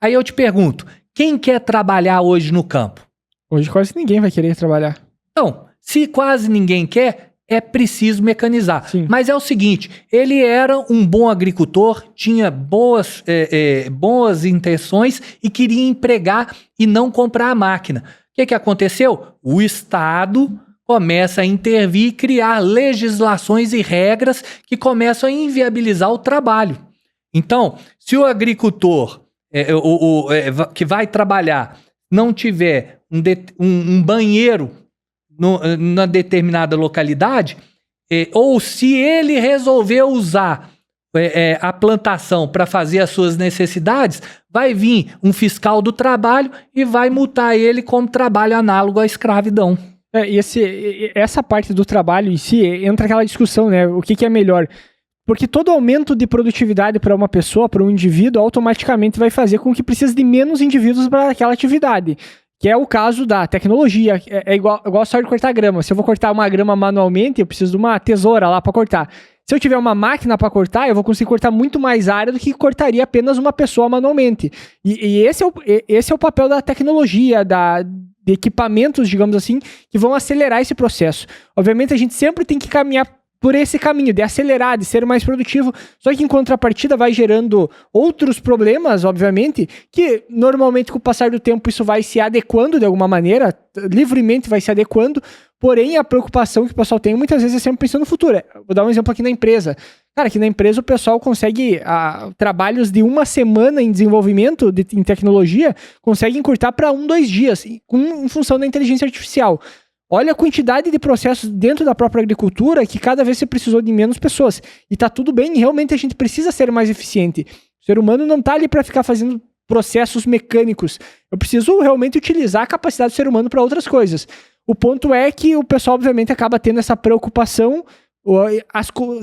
Aí eu te pergunto, quem quer trabalhar hoje no campo? Hoje quase ninguém vai querer trabalhar. Então, se quase ninguém quer, é preciso mecanizar. Sim. Mas é o seguinte, ele era um bom agricultor, tinha boas intenções e queria empregar e não comprar a máquina. O que aconteceu? O Estado começa a intervir e criar legislações e regras que começam a inviabilizar o trabalho. Então, se o agricultor que vai trabalhar não tiver um banheiro na determinada localidade, ou se ele resolver usar a plantação para fazer as suas necessidades, vai vir um fiscal do trabalho e vai multar ele como trabalho análogo à escravidão. Essa parte do trabalho em si, entra aquela discussão, né? O que é melhor? Porque todo aumento de produtividade para uma pessoa, para um indivíduo, automaticamente vai fazer com que precise de menos indivíduos para aquela atividade. Que é o caso da tecnologia. É igual só de cortar grama. Se eu vou cortar uma grama manualmente, eu preciso de uma tesoura lá para cortar. Se eu tiver uma máquina para cortar, eu vou conseguir cortar muito mais área do que cortaria apenas uma pessoa manualmente. E esse é o papel da tecnologia, de equipamentos, digamos assim, que vão acelerar esse processo. Obviamente, a gente sempre tem que caminhar por esse caminho, de acelerar, de ser mais produtivo, só que em contrapartida vai gerando outros problemas, obviamente, que normalmente com o passar do tempo isso vai se adequando de alguma maneira, livremente vai se adequando, porém a preocupação que o pessoal tem muitas vezes é sempre pensando no futuro. Vou dar um exemplo aqui na empresa. Cara, aqui na empresa o pessoal consegue, trabalhos de uma semana em desenvolvimento em tecnologia, consegue encurtar para 1-2 dias, em função da inteligência artificial. Olha a quantidade de processos dentro da própria agricultura que cada vez se precisou de menos pessoas. E tá tudo bem, realmente a gente precisa ser mais eficiente. O ser humano não tá ali para ficar fazendo processos mecânicos. Eu preciso realmente utilizar a capacidade do ser humano para outras coisas. O ponto é que o pessoal, obviamente, acaba tendo essa preocupação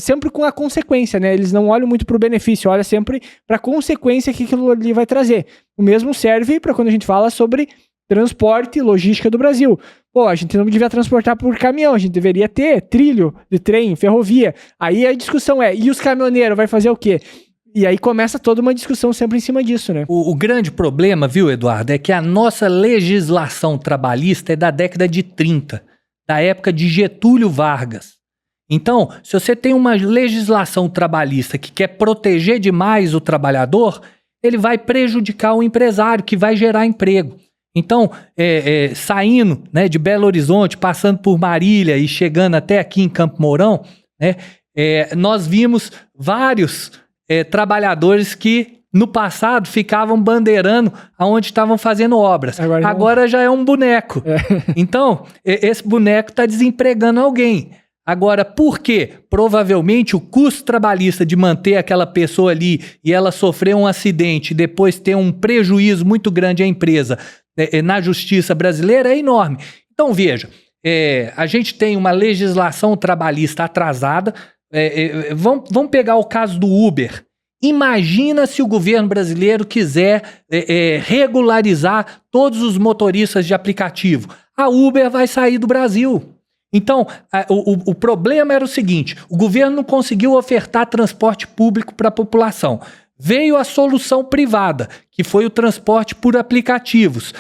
sempre com a consequência, né? Eles não olham muito para o benefício, olham sempre para a consequência que aquilo ali vai trazer. O mesmo serve para quando a gente fala sobre transporte e logística do Brasil. Pô, a gente não devia transportar por caminhão, a gente deveria ter trilho de trem, ferrovia. Aí a discussão e os caminhoneiros, vai fazer o quê? E aí começa toda uma discussão sempre em cima disso, né? O grande problema, viu, Eduardo, é que a nossa legislação trabalhista é da década de 30, da época de Getúlio Vargas. Então, se você tem uma legislação trabalhista que quer proteger demais o trabalhador, ele vai prejudicar o empresário, que vai gerar emprego. Então, saindo, né, de Belo Horizonte, passando por Marília e chegando até aqui em Campo Mourão, né, nós vimos vários trabalhadores que no passado ficavam bandeirando aonde estavam fazendo obras. Agora já é um boneco. Então, esse boneco está desempregando alguém. Agora, por quê? Provavelmente o custo trabalhista de manter aquela pessoa ali e ela sofrer um acidente e depois ter um prejuízo muito grande à empresa na justiça brasileira é enorme. Então, veja, a gente tem uma legislação trabalhista atrasada. Vamos pegar o caso do Uber. Imagina se o governo brasileiro quiser regularizar todos os motoristas de aplicativo. A Uber vai sair do Brasil. Então, o problema era o seguinte, o governo não conseguiu ofertar transporte público para a população. Veio a solução privada, que foi o transporte por aplicativos.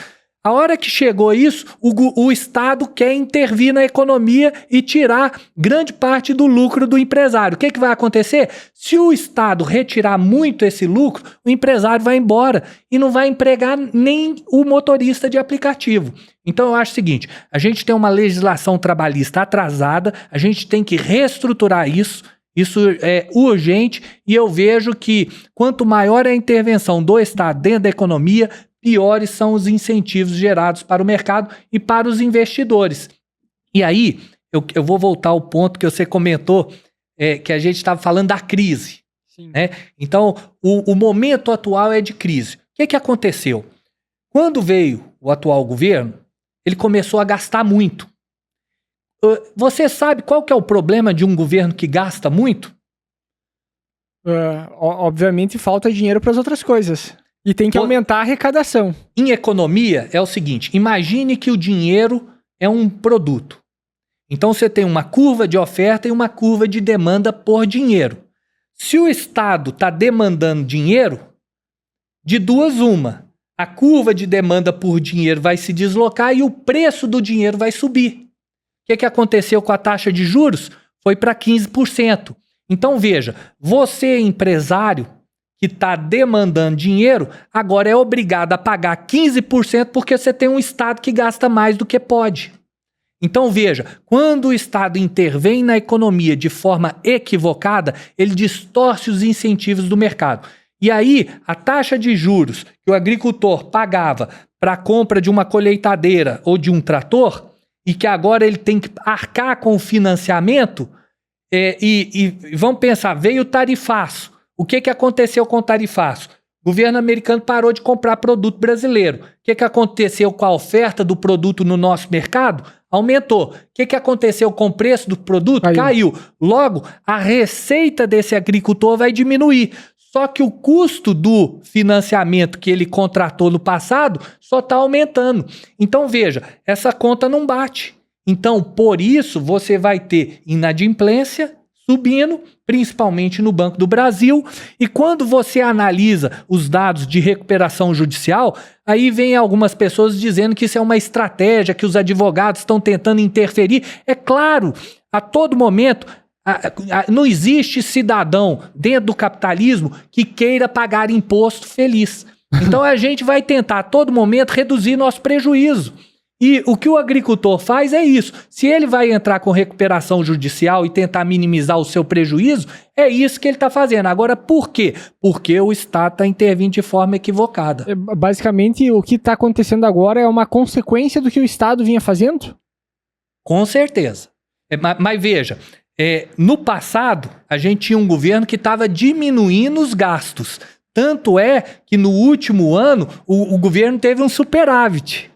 A hora que chegou isso, o Estado quer intervir na economia e tirar grande parte do lucro do empresário. O que vai acontecer? Se o Estado retirar muito esse lucro, o empresário vai embora e não vai empregar nem o motorista de aplicativo. Então eu acho o seguinte, a gente tem uma legislação trabalhista atrasada, a gente tem que reestruturar isso é urgente e eu vejo que quanto maior é a intervenção do Estado dentro da economia, piores são os incentivos gerados para o mercado e para os investidores. E aí, eu vou voltar ao ponto que você comentou, que a gente estava falando da crise. Sim. Né? Então, o momento atual é de crise. O que aconteceu? Quando veio o atual governo, ele começou a gastar muito. Você sabe qual que é o problema de um governo que gasta muito? Obviamente, falta dinheiro para as outras coisas. E tem que aumentar a arrecadação. Em economia, é o seguinte, imagine que o dinheiro é um produto. Então, você tem uma curva de oferta e uma curva de demanda por dinheiro. Se o Estado está demandando dinheiro, de duas uma, a curva de demanda por dinheiro vai se deslocar e o preço do dinheiro vai subir. que aconteceu com a taxa de juros? Foi para 15%. Então, veja, você, empresário que está demandando dinheiro, agora é obrigado a pagar 15% porque você tem um Estado que gasta mais do que pode. Então, veja, quando o Estado intervém na economia de forma equivocada, ele distorce os incentivos do mercado. E aí, a taxa de juros que o agricultor pagava para a compra de uma colheitadeira ou de um trator, e que agora ele tem que arcar com o financiamento, e vamos pensar, veio o tarifaço. O que aconteceu com o tarifaço? O governo americano parou de comprar produto brasileiro. O que aconteceu com a oferta do produto no nosso mercado? Aumentou. O que aconteceu com o preço do produto? Caiu. Logo, a receita desse agricultor vai diminuir. Só que o custo do financiamento que ele contratou no passado só está aumentando. Então, veja, essa conta não bate. Então, por isso, você vai ter inadimplência subindo, principalmente no Banco do Brasil. E quando você analisa os dados de recuperação judicial, aí vem algumas pessoas dizendo que isso é uma estratégia, que os advogados estão tentando interferir. É claro, a todo momento, não existe cidadão dentro do capitalismo que queira pagar imposto feliz. Então a gente vai tentar a todo momento reduzir nosso prejuízo. E o que o agricultor faz é isso. Se ele vai entrar com recuperação judicial e tentar minimizar o seu prejuízo, é isso que ele está fazendo. Agora, por quê? Porque o Estado está intervindo de forma equivocada. Basicamente, o que está acontecendo agora é uma consequência do que o Estado vinha fazendo? Com certeza. Mas veja, no passado, a gente tinha um governo que estava diminuindo os gastos. Tanto é que no último ano, o governo teve um superávit.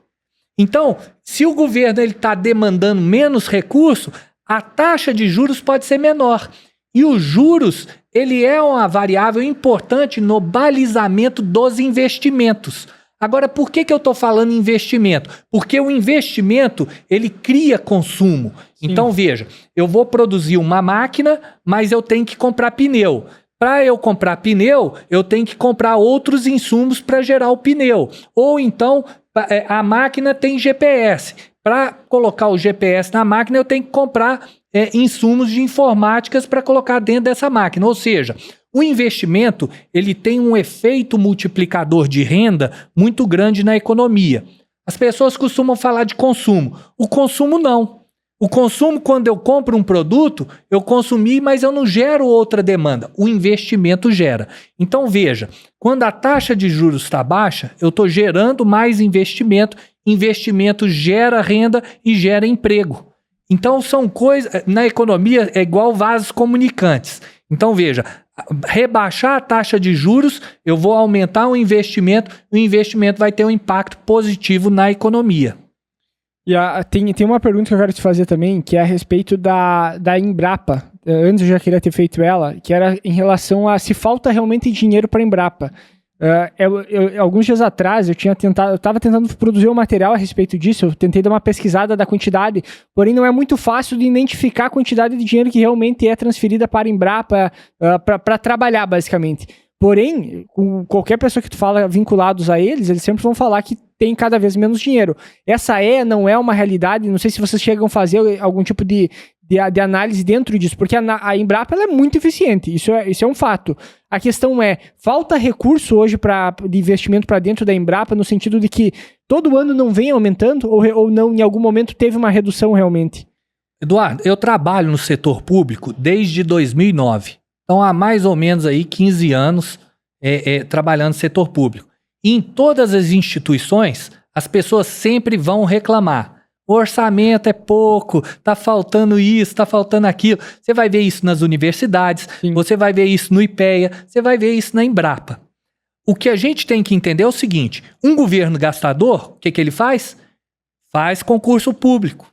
Então, se o governo está demandando menos recurso, a taxa de juros pode ser menor. E os juros, ele é uma variável importante no balizamento dos investimentos. Agora, por que eu estou falando em investimento? Porque o investimento, ele cria consumo. Sim. Então, veja, eu vou produzir uma máquina, mas eu tenho que comprar pneu. Para eu comprar pneu, eu tenho que comprar outros insumos para gerar o pneu. Ou então, a máquina tem GPS. Para colocar o GPS na máquina, eu tenho que comprar insumos de informáticas para colocar dentro dessa máquina. Ou seja, o investimento ele tem um efeito multiplicador de renda muito grande na economia. As pessoas costumam falar de consumo. O consumo não. O consumo, quando eu compro um produto, eu consumi, mas eu não gero outra demanda. O investimento gera. Então, veja, quando a taxa de juros está baixa, eu estou gerando mais investimento. Investimento gera renda e gera emprego. Então, são coisas... Na economia, é igual vasos comunicantes. Então, veja, rebaixar a taxa de juros, eu vou aumentar o investimento vai ter um impacto positivo na economia. E tem uma pergunta que eu quero te fazer também, que é a respeito da Embrapa. Antes eu já queria ter feito ela, que era em relação a se falta realmente dinheiro para a Embrapa. Alguns dias atrás eu estava tentando produzir um material a respeito disso, eu tentei dar uma pesquisada da quantidade, porém não é muito fácil de identificar a quantidade de dinheiro que realmente é transferida para a Embrapa para trabalhar, basicamente. Porém, com qualquer pessoa que tu fala vinculados a eles sempre vão falar que tem cada vez menos dinheiro. Essa não é uma realidade, não sei se vocês chegam a fazer algum tipo de análise dentro disso, porque a Embrapa ela é muito eficiente, isso é um fato. A questão falta recurso hoje de investimento para dentro da Embrapa, no sentido de que todo ano não vem aumentando, ou não, em algum momento teve uma redução realmente? Eduardo, eu trabalho no setor público desde 2009. Então, há mais ou menos aí 15 anos trabalhando no setor público. E em todas as instituições, as pessoas sempre vão reclamar. O orçamento é pouco, está faltando isso, está faltando aquilo. Você vai ver isso nas universidades, Sim. Você vai ver isso no IPEA, você vai ver isso na Embrapa. O que a gente tem que entender é o seguinte, um governo gastador, o que ele faz? Faz concurso público.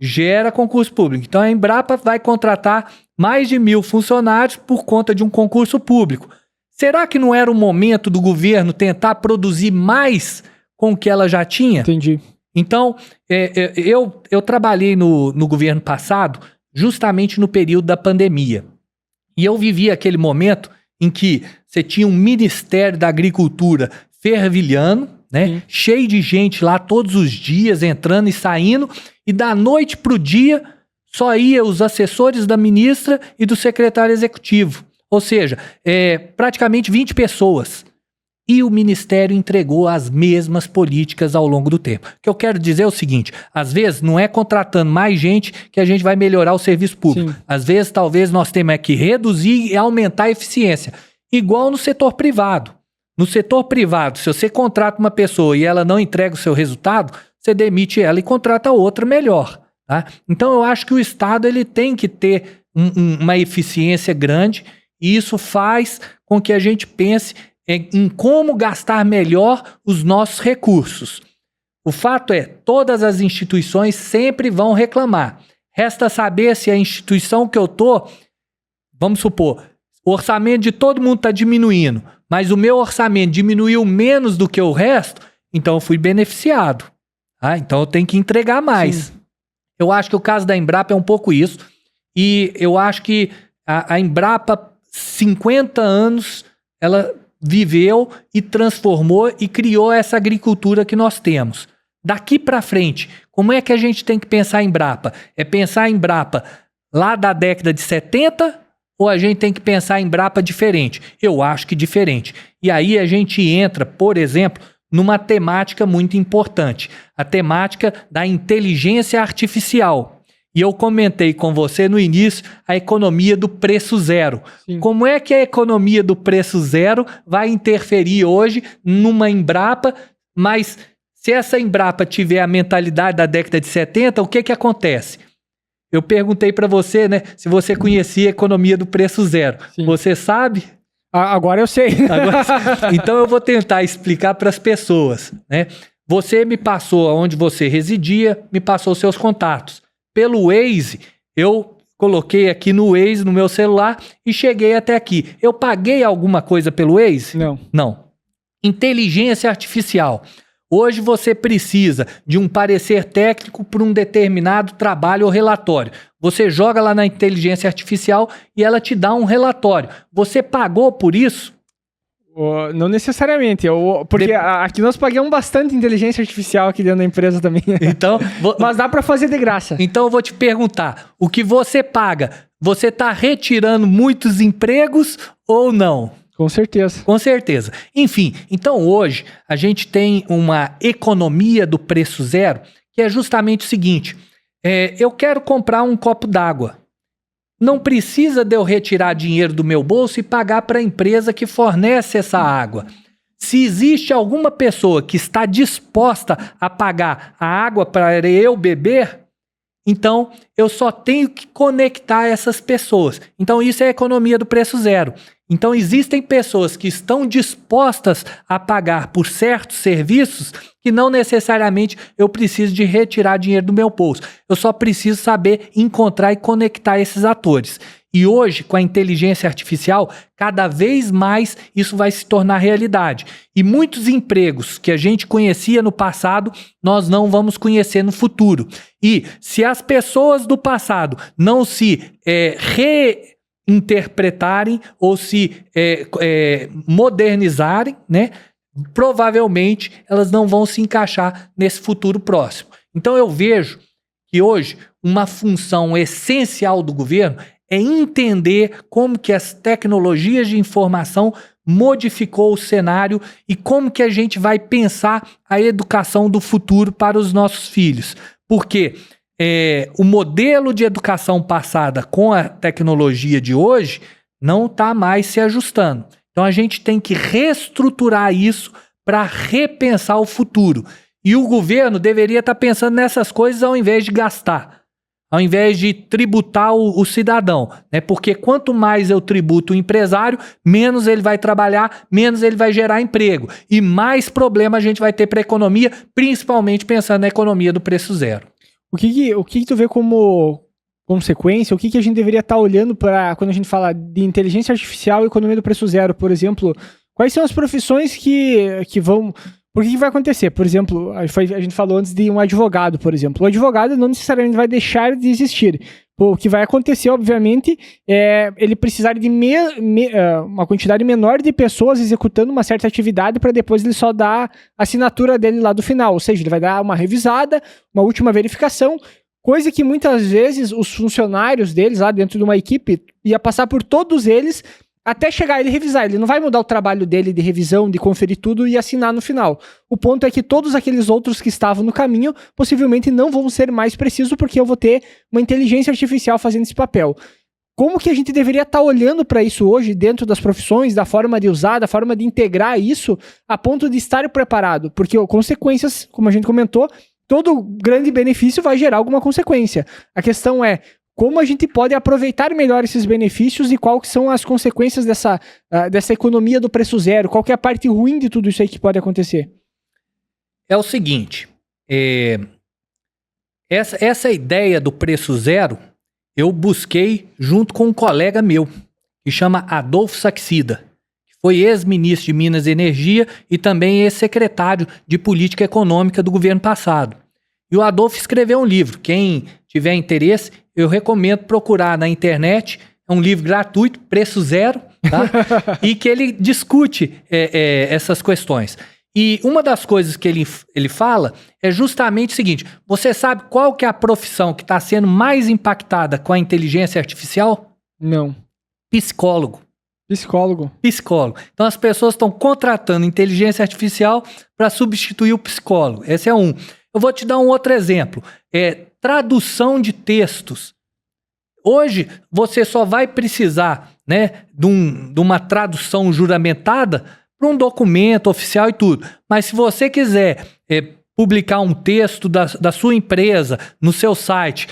Gera concurso público. Então, a Embrapa vai contratar mais de 1.000 funcionários por conta de um concurso público. Será que não era o momento do governo tentar produzir mais com o que ela já tinha? Entendi. Então, eu trabalhei no governo passado justamente no período da pandemia. E eu vivi aquele momento em que você tinha um Ministério da Agricultura fervilhando, né? Cheio de gente lá todos os dias, entrando e saindo, E da noite para o dia, só ia os assessores da ministra e do secretário executivo. Ou seja, praticamente 20 pessoas. E o Ministério entregou as mesmas políticas ao longo do tempo. O que eu quero dizer é o seguinte, às vezes não é contratando mais gente que a gente vai melhorar o serviço público. Sim. Às vezes talvez nós temos que reduzir e aumentar a eficiência. Igual no setor privado. No setor privado, se você contrata uma pessoa e ela não entrega o seu resultado, você demite ela e contrata outra melhor. Tá? Então eu acho que o Estado ele tem que ter uma eficiência grande e isso faz com que a gente pense em como gastar melhor os nossos recursos. O fato é, todas as instituições sempre vão reclamar. Resta saber se a instituição que eu estou, vamos supor, o orçamento de todo mundo está diminuindo, mas o meu orçamento diminuiu menos do que o resto, então eu fui beneficiado. Tá? Então eu tenho que entregar mais. Sim. Eu acho que o caso da Embrapa é um pouco isso, e eu acho que a Embrapa, 50 anos, ela viveu e transformou e criou essa agricultura que nós temos. Daqui para frente, como é que a gente tem que pensar em Embrapa? É pensar em Embrapa lá da década de 70 ou a gente tem que pensar em Embrapa diferente? Eu acho que diferente. E aí a gente entra, por exemplo, numa temática muito importante, a temática da inteligência artificial. E eu comentei com você no início a economia do preço zero. Sim. Como é que a economia do preço zero vai interferir hoje numa Embrapa, mas se essa Embrapa tiver a mentalidade da década de 70, o que acontece? Eu perguntei para você, né, se você conhecia a economia do preço zero. Sim. Você sabe? Agora eu sei. Então eu vou tentar explicar para as pessoas, né? Você me passou onde você residia, me passou seus contatos. Pelo Waze, eu coloquei aqui no Waze, no meu celular, e cheguei até aqui. Eu paguei alguma coisa pelo Waze? Não. Inteligência artificial. Hoje você precisa de um parecer técnico para um determinado trabalho ou relatório. Você joga lá na inteligência artificial e ela te dá um relatório. Você pagou por isso? Não necessariamente, porque aqui nós pagamos bastante inteligência artificial aqui dentro da empresa também. Então, mas dá para fazer de graça. Então eu vou te perguntar, o que você paga, você está retirando muitos empregos ou não? Com certeza. Com certeza. Enfim, então hoje a gente tem uma economia do preço zero, que é justamente o seguinte, eu quero comprar um copo d'água. Não precisa de eu retirar dinheiro do meu bolso e pagar para a empresa que fornece essa água. Se existe alguma pessoa que está disposta a pagar a água para eu beber, então eu só tenho que conectar essas pessoas. Então isso é a economia do preço zero. Então existem pessoas que estão dispostas a pagar por certos serviços que não necessariamente eu preciso de retirar dinheiro do meu bolso. Eu só preciso saber encontrar e conectar esses atores. E hoje, com a inteligência artificial, cada vez mais isso vai se tornar realidade. E muitos empregos que a gente conhecia no passado, nós não vamos conhecer no futuro. E se as pessoas do passado não se reinterpretarem ou se modernizarem, né? Provavelmente elas não vão se encaixar nesse futuro próximo. Então eu vejo que hoje uma função essencial do governo é entender como que as tecnologias de informação modificou o cenário e como que a gente vai pensar a educação do futuro para os nossos filhos. Porque o modelo de educação passada com a tecnologia de hoje não está mais se ajustando. Então a gente tem que reestruturar isso para repensar o futuro. E o governo deveria estar pensando nessas coisas ao invés de gastar, ao invés de tributar o cidadão, né? Porque quanto mais eu tributo o empresário, menos ele vai trabalhar, menos ele vai gerar emprego. E mais problema a gente vai ter para a economia, principalmente pensando na economia do preço zero. O que tu vê como consequência, o que a gente deveria estar olhando para quando a gente fala de inteligência artificial e economia do preço zero, por exemplo, quais são as profissões que vão... Por que vai acontecer? Por exemplo, a gente falou antes de um advogado, por exemplo. O advogado não necessariamente vai deixar de existir. O que vai acontecer, obviamente, é ele precisar de uma quantidade menor de pessoas executando uma certa atividade para depois ele só dar a assinatura dele lá do final. Ou seja, ele vai dar uma revisada, uma última verificação, Coisa que muitas vezes os funcionários deles lá dentro de uma equipe ia passar por todos eles até chegar ele revisar. Ele não vai mudar o trabalho dele de revisão, de conferir tudo e assinar no final. O ponto é que todos aqueles outros que estavam no caminho possivelmente não vão ser mais precisos porque eu vou ter uma inteligência artificial fazendo esse papel. Como que a gente deveria estar olhando para isso hoje dentro das profissões, da forma de usar, da forma de integrar isso a ponto de estar preparado? Porque consequências, como a gente comentou, todo grande benefício vai gerar alguma consequência. A questão é como a gente pode aproveitar melhor esses benefícios e quais são as consequências dessa economia do preço zero? Qual que é a parte ruim de tudo isso aí que pode acontecer? É o seguinte, essa ideia do preço zero, eu busquei junto com um colega meu, que chama Adolfo Saxida, que foi ex-ministro de Minas e Energia e também ex-secretário de Política Econômica do governo passado. E o Adolfo escreveu um livro. Quem tiver interesse, eu recomendo procurar na internet. É um livro gratuito, preço zero, tá? E que ele discute essas questões. E uma das coisas que ele fala é justamente o seguinte: você sabe qual que é a profissão que está sendo mais impactada com a inteligência artificial? Não. Psicólogo. Psicólogo. Então as pessoas estão contratando inteligência artificial para substituir o psicólogo. Esse é um. Eu vou te dar um outro exemplo. Tradução de textos. Hoje, você só vai precisar, né, de uma tradução juramentada para um documento oficial e tudo. Mas se você quiser publicar um texto da sua empresa no seu site,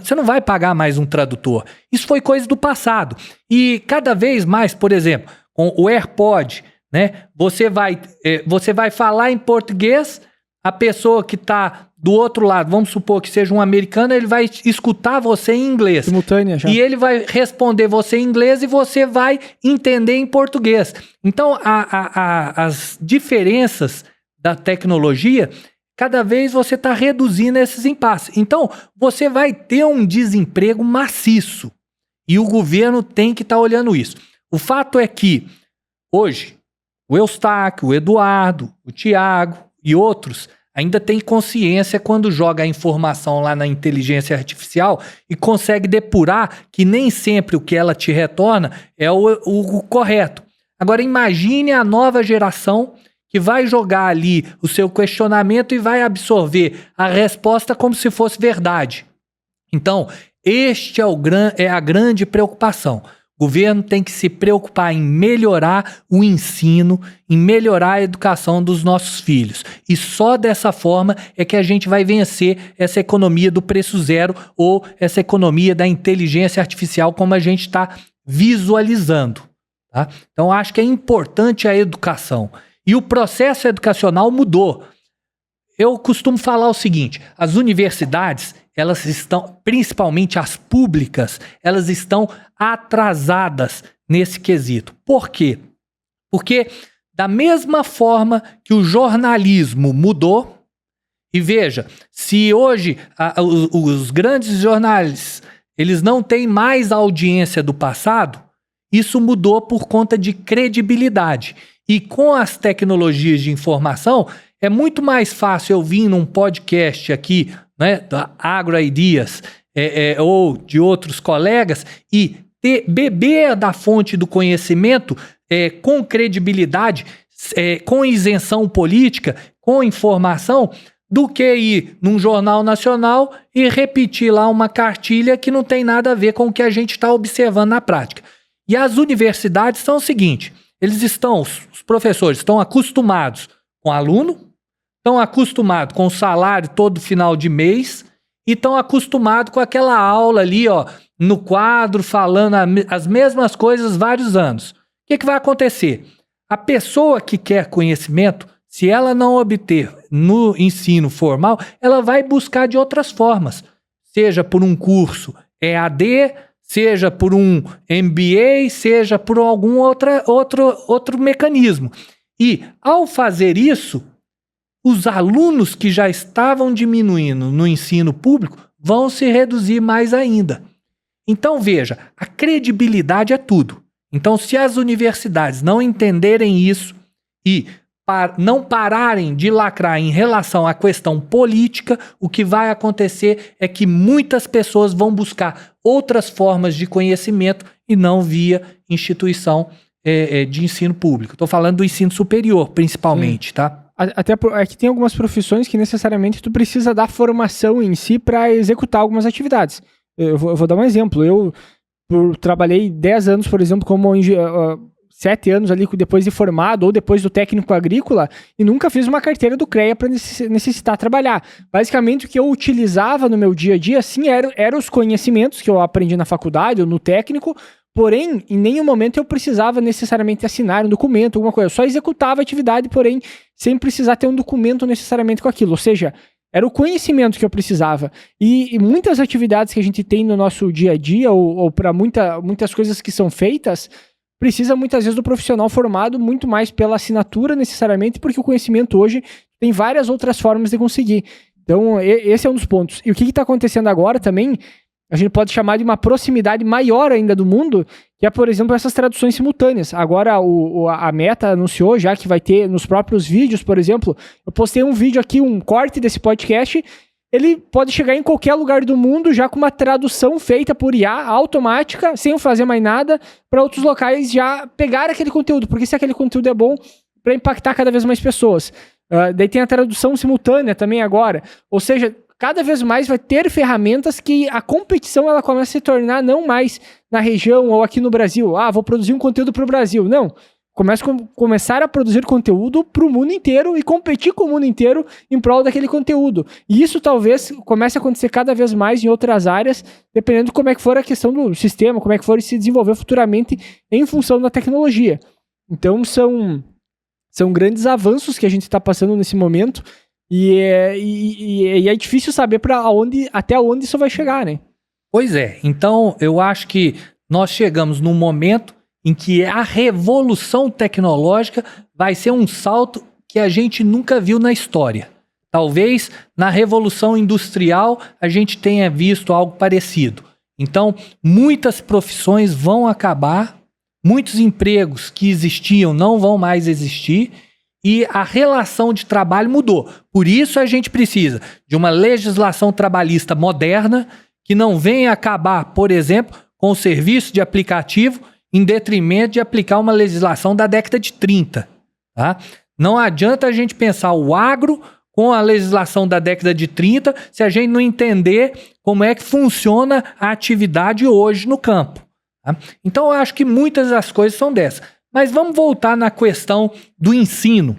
você não vai pagar mais um tradutor. Isso foi coisa do passado. E cada vez mais, por exemplo, com o AirPod, né, você vai falar em português. A pessoa que está do outro lado, vamos supor que seja um americano, ele vai escutar você em inglês. Simultânea já. E ele vai responder você em inglês e você vai entender em português. Então, as diferenças da tecnologia, cada vez você está reduzindo esses impasses. Então, você vai ter um desemprego maciço. E o governo tem que estar olhando isso. O fato é que, hoje, o Eustáquio, o Eduardo, o Tiago e outros ainda tem consciência quando joga a informação lá na inteligência artificial e consegue depurar que nem sempre o que ela te retorna é o correto. Agora imagine a nova geração que vai jogar ali o seu questionamento e vai absorver a resposta como se fosse verdade. Então, este é a grande preocupação. O governo tem que se preocupar em melhorar o ensino, em melhorar a educação dos nossos filhos. E só dessa forma é que a gente vai vencer essa economia do preço zero ou essa economia da inteligência artificial como a gente está visualizando. Tá? Então, acho que é importante a educação. E o processo educacional mudou. Eu costumo falar o seguinte: as universidades, elas estão, principalmente as públicas, elas estão atrasadas nesse quesito. Por quê? Porque da mesma forma que o jornalismo mudou, e veja, se hoje os grandes jornais, eles não têm mais a audiência do passado, isso mudou por conta de credibilidade. E com as tecnologias de informação, é muito mais fácil eu vir num podcast aqui, né, da AgroIdeas, ou de outros colegas, e beber da fonte do conhecimento com credibilidade, com isenção política, com informação, do que ir num jornal nacional e repetir lá uma cartilha que não tem nada a ver com o que a gente está observando na prática. E as universidades são o seguinte: os professores estão acostumados com o aluno, estão acostumados com o salário todo final de mês e estão acostumados com aquela aula ali, ó, no quadro, falando as mesmas coisas vários anos. O que vai acontecer? A pessoa que quer conhecimento, se ela não obter no ensino formal, ela vai buscar de outras formas, seja por um curso EAD, seja por um MBA, seja por algum outro mecanismo. E, ao fazer isso, os alunos que já estavam diminuindo no ensino público vão se reduzir mais ainda. Então, veja, a credibilidade é tudo. Então, se as universidades não entenderem isso e não pararem de lacrar em relação à questão política, o que vai acontecer é que muitas pessoas vão buscar outras formas de conhecimento e não via instituição de ensino público. Estou falando do ensino superior, principalmente, Sim. tá? Até aqui tem algumas profissões que necessariamente tu precisa da formação em si para executar algumas atividades. Eu vou dar um exemplo. Eu trabalhei 10 anos, por exemplo, como 7 anos ali depois de formado ou depois do técnico agrícola e nunca fiz uma carteira do CREA para necessitar trabalhar. Basicamente, o que eu utilizava no meu dia a dia, sim, eram os conhecimentos que eu aprendi na faculdade ou no técnico, porém, em nenhum momento eu precisava necessariamente assinar um documento, alguma coisa. Eu só executava a atividade, porém, sem precisar ter um documento necessariamente com aquilo. Ou seja, era o conhecimento que eu precisava. E muitas atividades que a gente tem no nosso dia a dia, ou para muitas coisas que são feitas, precisa muitas vezes do profissional formado muito mais pela assinatura necessariamente, porque o conhecimento hoje tem várias outras formas de conseguir. Então, esse é um dos pontos. E o que está acontecendo agora também, a gente pode chamar de uma proximidade maior ainda do mundo, que é, por exemplo, essas traduções simultâneas. Agora, a Meta anunciou já que vai ter nos próprios vídeos, por exemplo, eu postei um vídeo aqui, um corte desse podcast, ele pode chegar em qualquer lugar do mundo já com uma tradução feita por IA automática, sem eu fazer mais nada, para outros locais já pegar aquele conteúdo, porque se aquele conteúdo é bom, para impactar cada vez mais pessoas. Daí tem a tradução simultânea também agora, ou seja, cada vez mais vai ter ferramentas que a competição ela começa a se tornar não mais na região ou aqui no Brasil. Vou produzir um conteúdo para o Brasil. Não. Começar a produzir conteúdo para o mundo inteiro e competir com o mundo inteiro em prol daquele conteúdo. E isso talvez comece a acontecer cada vez mais em outras áreas, dependendo de como é que for a questão do sistema, como é que for se desenvolver futuramente em função da tecnologia. Então são grandes avanços que a gente está passando nesse momento e é difícil saber até onde isso vai chegar, né? Pois é. Então eu acho que nós chegamos num momento em que a revolução tecnológica vai ser um salto que a gente nunca viu na história. Talvez na Revolução Industrial a gente tenha visto algo parecido. Então, muitas profissões vão acabar, muitos empregos que existiam não vão mais existir e a relação de trabalho mudou. Por isso a gente precisa de uma legislação trabalhista moderna que não venha acabar, por exemplo, com o serviço de aplicativo em detrimento de aplicar uma legislação da década de 30. Tá? Não adianta a gente pensar o agro com a legislação da década de 30 se a gente não entender como é que funciona a atividade hoje no campo. Tá? Então eu acho que muitas das coisas são dessas. Mas vamos voltar na questão do ensino.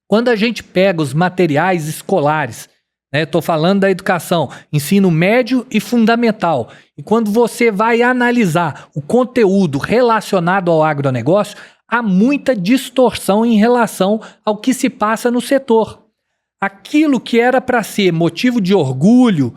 Quando a gente pega os materiais escolares, estou falando da educação, ensino médio e fundamental. E quando você vai analisar o conteúdo relacionado ao agronegócio, há muita distorção em relação ao que se passa no setor. Aquilo que era para ser motivo de orgulho,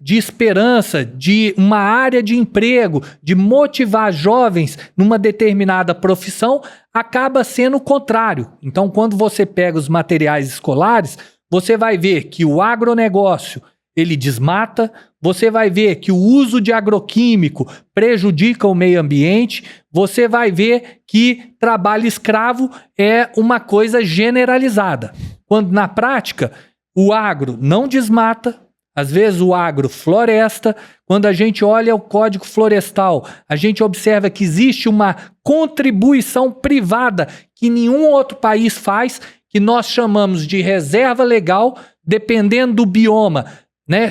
de esperança, de uma área de emprego, de motivar jovens numa determinada profissão, acaba sendo o contrário. Então, quando você pega os materiais escolares, você vai ver que o agronegócio, ele desmata, você vai ver que o uso de agroquímico prejudica o meio ambiente, você vai ver que trabalho escravo é uma coisa generalizada. Quando na prática, o agro não desmata, às vezes o agro floresta. Quando a gente olha o Código Florestal, a gente observa que existe uma contribuição privada que nenhum outro país faz, que nós chamamos de reserva legal, dependendo do bioma.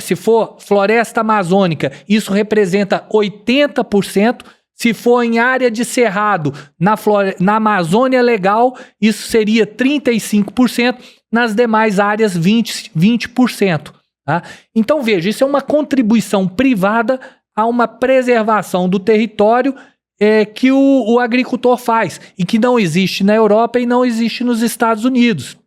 Se for floresta amazônica, isso representa 80%. Se for em área de cerrado, na Amazônia legal, isso seria 35%. Nas demais áreas, 20%. Tá? Então, veja, isso é uma contribuição privada a uma preservação do território que o agricultor faz e que não existe na Europa e não existe nos Estados Unidos.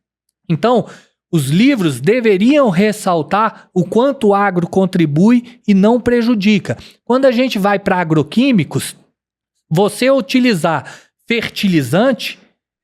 Então, os livros deveriam ressaltar o quanto o agro contribui e não prejudica. Quando a gente vai para agroquímicos, você utilizar fertilizante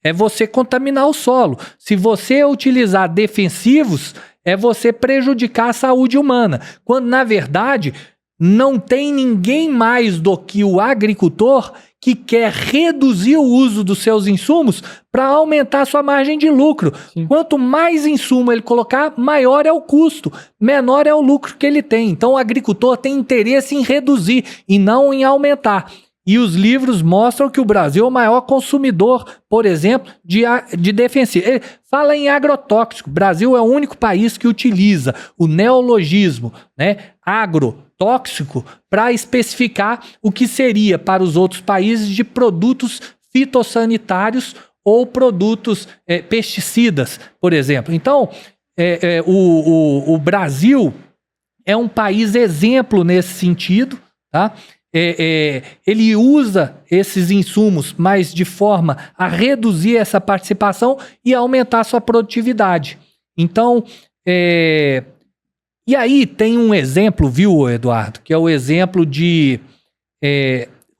é você contaminar o solo. Se você utilizar defensivos, é você prejudicar a saúde humana. Quando, na verdade, não tem ninguém mais do que o agricultor que quer reduzir o uso dos seus insumos para aumentar sua margem de lucro. Sim. Quanto mais insumo ele colocar, maior é o custo, menor é o lucro que ele tem. Então o agricultor tem interesse em reduzir e não em aumentar. E os livros mostram que o Brasil é o maior consumidor, por exemplo, de defensivo. Ele fala em agrotóxico. O Brasil é o único país que utiliza o neologismo, né, agrotóxico, para especificar o que seria para os outros países de produtos fitossanitários ou produtos pesticidas, por exemplo. Então, o Brasil é um país exemplo nesse sentido, tá? Ele usa esses insumos, mas de forma a reduzir essa participação e aumentar sua produtividade. Então, e aí tem um exemplo, viu, Eduardo, que é o exemplo de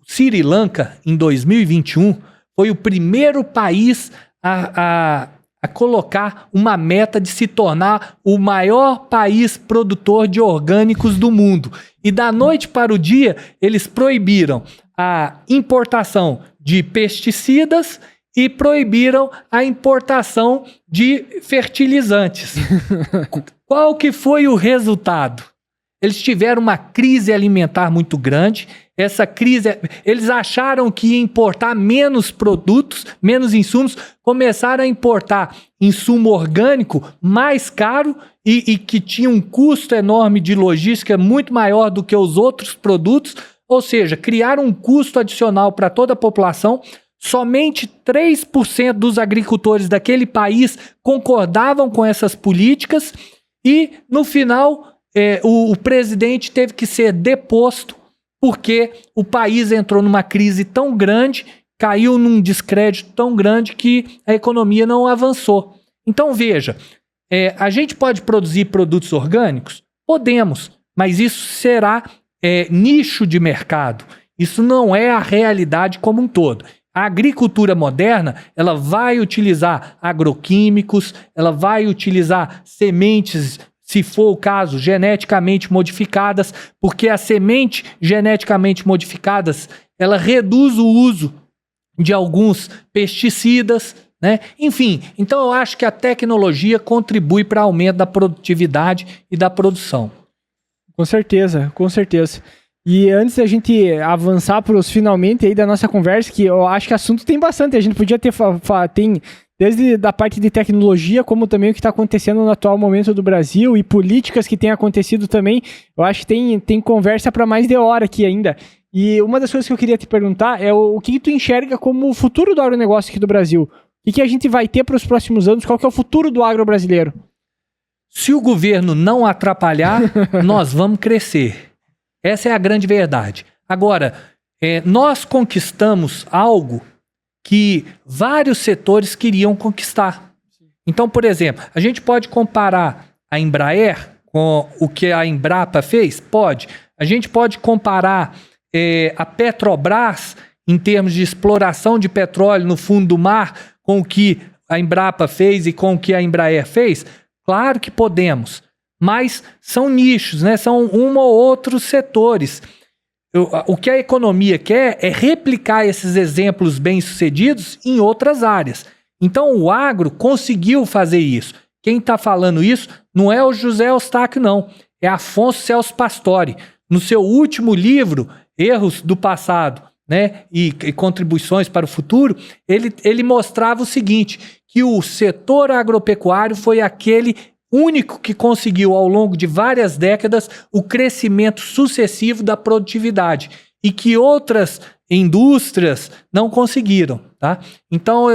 Sri Lanka, em 2021, foi o primeiro país a colocar uma meta de se tornar o maior país produtor de orgânicos do mundo. E da noite para o dia, eles proibiram a importação de pesticidas e proibiram a importação de fertilizantes. Qual que foi o resultado? Eles tiveram uma crise alimentar muito grande. Essa crise, eles acharam que ia importar menos produtos, menos insumos, começaram a importar insumo orgânico mais caro e que tinha um custo enorme de logística muito maior do que os outros produtos, ou seja, criaram um custo adicional para toda a população. Somente 3% dos agricultores daquele país concordavam com essas políticas e, no final, o presidente teve que ser deposto porque o país entrou numa crise tão grande, caiu num descrédito tão grande que a economia não avançou. Então, veja, a gente pode produzir produtos orgânicos? Podemos, mas isso será nicho de mercado. Isso não é a realidade como um todo. A agricultura moderna, ela vai utilizar agroquímicos, ela vai utilizar sementes, se for o caso, geneticamente modificadas, porque a semente geneticamente modificadas, ela reduz o uso de alguns pesticidas, né? Enfim, então eu acho que a tecnologia contribui para o aumento da produtividade e da produção. Com certeza, com certeza. E antes da gente avançar para os finalmente aí da nossa conversa, que eu acho que assunto tem bastante, a gente podia ter tem desde da parte de tecnologia, como também o que está acontecendo no atual momento do Brasil e políticas que têm acontecido também. Eu acho que tem conversa para mais de hora aqui ainda. E uma das coisas que eu queria te perguntar é o que tu enxerga como o futuro do agronegócio aqui do Brasil? O que a gente vai ter para os próximos anos? Qual que é o futuro do agro brasileiro? Se o governo não atrapalhar, nós vamos crescer. Essa é a grande verdade. Agora, nós conquistamos algo que vários setores queriam conquistar. Então, por exemplo, a gente pode comparar a Embraer com o que a Embrapa fez? Pode. A gente pode comparar a Petrobras em termos de exploração de petróleo no fundo do mar com o que a Embrapa fez e com o que a Embraer fez? Claro que podemos, mas são nichos, né? São um ou outros setores. O que a economia quer é replicar esses exemplos bem-sucedidos em outras áreas. Então o agro conseguiu fazer isso. Quem está falando isso não é o José Eustáquio, não. É Afonso Celso Pastore. No seu último livro, Erros do Passado, né, e Contribuições para o Futuro, ele mostrava o seguinte, que o setor agropecuário foi aquele único que conseguiu, ao longo de várias décadas, o crescimento sucessivo da produtividade e que outras indústrias não conseguiram, tá? Então,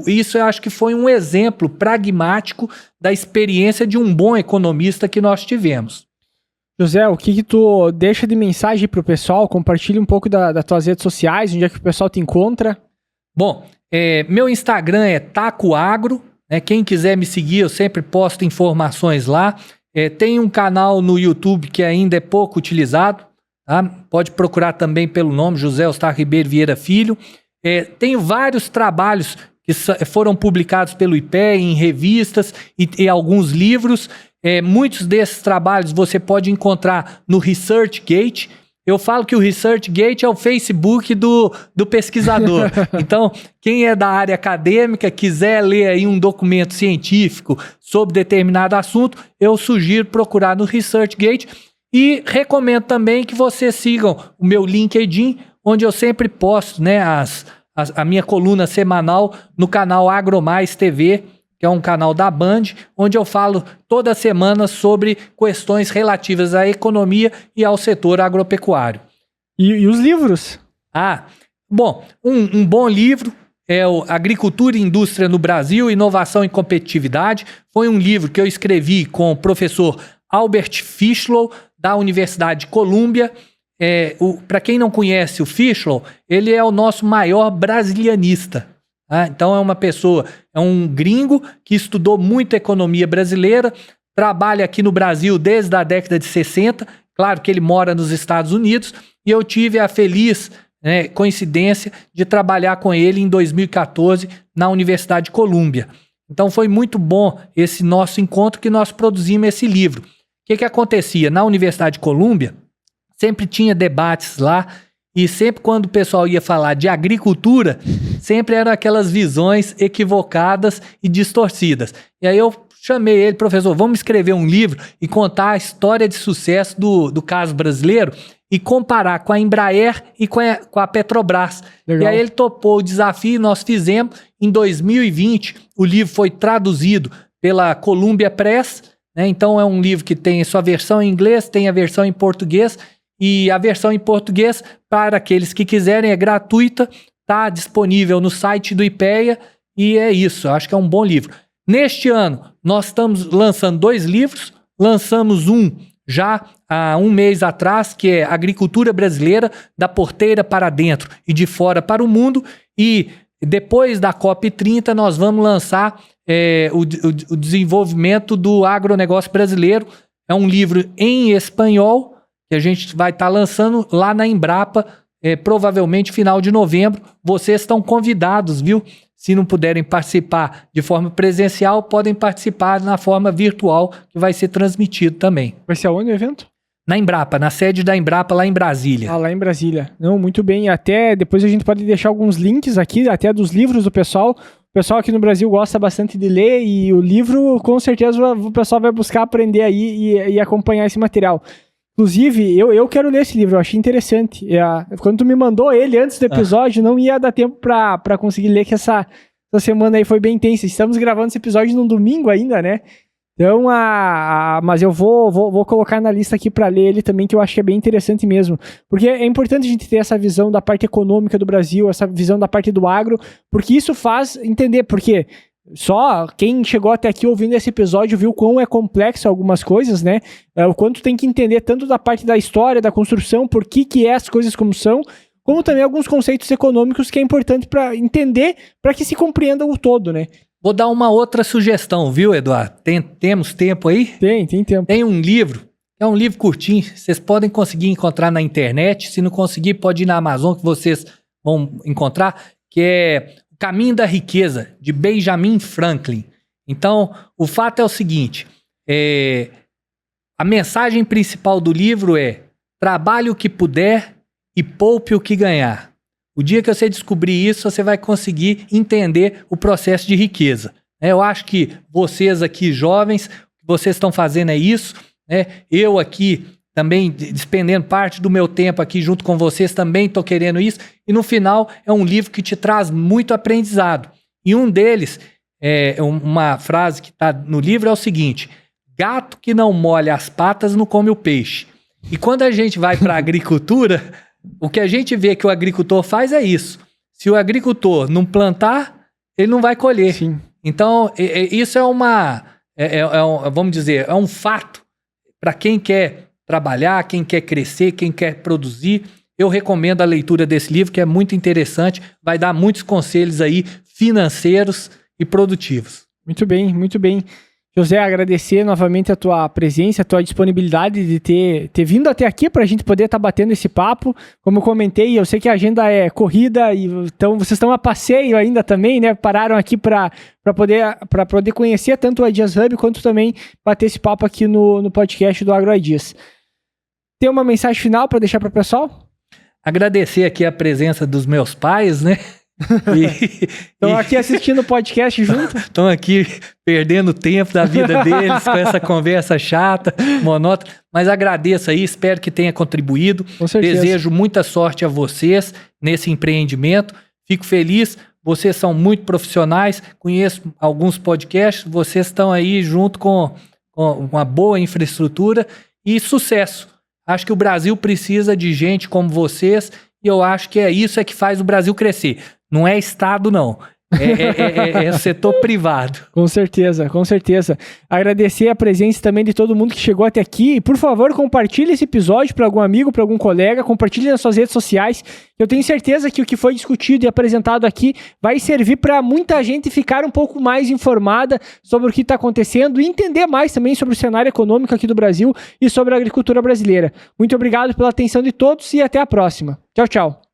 isso eu acho que foi um exemplo pragmático da experiência de um bom economista que nós tivemos. José, o que tu deixa de mensagem para o pessoal? Compartilha um pouco das tuas redes sociais, onde é que o pessoal te encontra? Bom, meu Instagram é TacoAgro. Quem quiser me seguir, eu sempre posto informações lá. Tem um canal no YouTube que ainda é pouco utilizado, tá? Pode procurar também pelo nome, José Eustáquio Ribeiro Vieira Filho. Tenho vários trabalhos que foram publicados pelo IPEA em revistas e alguns livros. Muitos desses trabalhos você pode encontrar no ResearchGate. Eu falo que o ResearchGate é o Facebook do pesquisador. Então, quem é da área acadêmica, quiser ler aí um documento científico sobre determinado assunto, eu sugiro procurar no ResearchGate. E recomendo também que vocês sigam o meu LinkedIn, onde eu sempre posto, né, a minha coluna semanal no canal AgroMais TV, que é um canal da Band, onde eu falo toda semana sobre questões relativas à economia e ao setor agropecuário. E os livros? Bom, um bom livro é o Agricultura e Indústria no Brasil, Inovação e Competitividade. Foi um livro que eu escrevi com o professor Albert Fischlow, da Universidade de Colômbia. Para quem não conhece o Fischlow, ele é o nosso maior brasilianista. Então é um gringo que estudou muito economia brasileira, trabalha aqui no Brasil desde a década de 60, claro que ele mora nos Estados Unidos, e eu tive a feliz coincidência de trabalhar com ele em 2014 na Universidade de Colômbia. Então foi muito bom esse nosso encontro que nós produzimos esse livro. O que acontecia? Na Universidade de Colômbia, sempre tinha debates lá, e sempre quando o pessoal ia falar de agricultura, sempre eram aquelas visões equivocadas e distorcidas. E aí eu chamei ele, professor, vamos escrever um livro e contar a história de sucesso do caso brasileiro e comparar com a Embraer e com a Petrobras. Legal. E aí ele topou o desafio, nós fizemos. Em 2020, o livro foi traduzido pela Columbia Press, né? Então é um livro que tem sua versão em inglês, tem a versão em português, e a versão em português, para aqueles que quiserem, é gratuita, está disponível no site do IPEA, e é isso, eu acho que é um bom livro. Neste ano, nós estamos lançando 2 livros, lançamos um já há um mês atrás, que é Agricultura Brasileira, da porteira para dentro e de fora para o mundo, e depois da COP30 nós vamos lançar o desenvolvimento do agronegócio brasileiro. É um livro em espanhol, que a gente vai estar lançando lá na Embrapa, provavelmente final de novembro. Vocês estão convidados, viu? Se não puderem participar de forma presencial, podem participar na forma virtual, que vai ser transmitido também. Vai ser aonde o evento? Na Embrapa, na sede da Embrapa, lá em Brasília. Lá em Brasília. Não, muito bem. Até depois a gente pode deixar alguns links aqui, até dos livros do pessoal. O pessoal aqui no Brasil gosta bastante de ler, e o livro, com certeza, o pessoal vai buscar aprender aí e acompanhar esse material. Inclusive, eu quero ler esse livro, eu achei interessante. Quando tu me mandou ele antes do episódio, não ia dar tempo pra conseguir ler, que essa semana aí foi bem intensa. Estamos gravando esse episódio num domingo ainda, né? Então, mas eu vou colocar na lista aqui pra ler ele também, que eu acho que é bem interessante mesmo. Porque é importante a gente ter essa visão da parte econômica do Brasil, essa visão da parte do agro, porque isso faz entender, porque só quem chegou até aqui ouvindo esse episódio viu quão é complexo algumas coisas, né? O quanto tem que entender tanto da parte da história, da construção, por que é as coisas como são, como também alguns conceitos econômicos que é importante para entender, para que se compreenda o todo, né? Vou dar uma outra sugestão, viu, Eduardo? Temos tempo aí? Tem tempo. Tem um livro, é um livro curtinho, vocês podem conseguir encontrar na internet. Se não conseguir, pode ir na Amazon, que vocês vão encontrar, que é O Caminho da Riqueza, de Benjamin Franklin. Então, o fato é o seguinte, a mensagem principal do livro é: trabalhe o que puder e poupe o que ganhar. O dia que você descobrir isso, você vai conseguir entender o processo de riqueza. Eu acho que vocês aqui, jovens, o que vocês estão fazendo é isso. Eu aqui também, despendendo parte do meu tempo aqui junto com vocês, também estou querendo isso. E no final, é um livro que te traz muito aprendizado. E um deles, uma frase que está no livro é o seguinte: gato que não molha as patas não come o peixe. E quando a gente vai para a agricultura, o que a gente vê que o agricultor faz é isso. Se o agricultor não plantar, ele não vai colher. Sim. Então, isso vamos dizer, é um fato para quem quer trabalhar, quem quer crescer, quem quer produzir. Eu recomendo a leitura desse livro, que é muito interessante, vai dar muitos conselhos aí financeiros e produtivos. Muito bem, muito bem. José, agradecer novamente a tua presença, a tua disponibilidade de ter vindo até aqui para a gente poder estar batendo esse papo. Como eu comentei, eu sei que a agenda é corrida, então vocês estão a passeio ainda também, né? Pararam aqui para poder conhecer tanto o Ideas Hub quanto também bater esse papo aqui no podcast do Agro Ideas. Tem uma mensagem final para deixar para o pessoal? Agradecer aqui a presença dos meus pais, né? Estão aqui assistindo o podcast junto? Estão aqui perdendo tempo da vida deles com essa conversa chata, monótona. Mas agradeço aí, espero que tenha contribuído. Com certeza. Desejo muita sorte a vocês nesse empreendimento. Fico feliz, vocês são muito profissionais, conheço alguns podcasts, vocês estão aí junto com uma boa infraestrutura e sucesso. Acho que o Brasil precisa de gente como vocês e eu acho que isso que faz o Brasil crescer. Não é Estado, não. É setor privado. Com certeza, com certeza. Agradecer a presença também de todo mundo que chegou até aqui. E, por favor, compartilhe esse episódio para algum amigo, para algum colega. Compartilhe nas suas redes sociais. Eu tenho certeza que o que foi discutido e apresentado aqui vai servir para muita gente ficar um pouco mais informada sobre o que está acontecendo e entender mais também sobre o cenário econômico aqui do Brasil e sobre a agricultura brasileira. Muito obrigado pela atenção de todos e até a próxima. Tchau, tchau.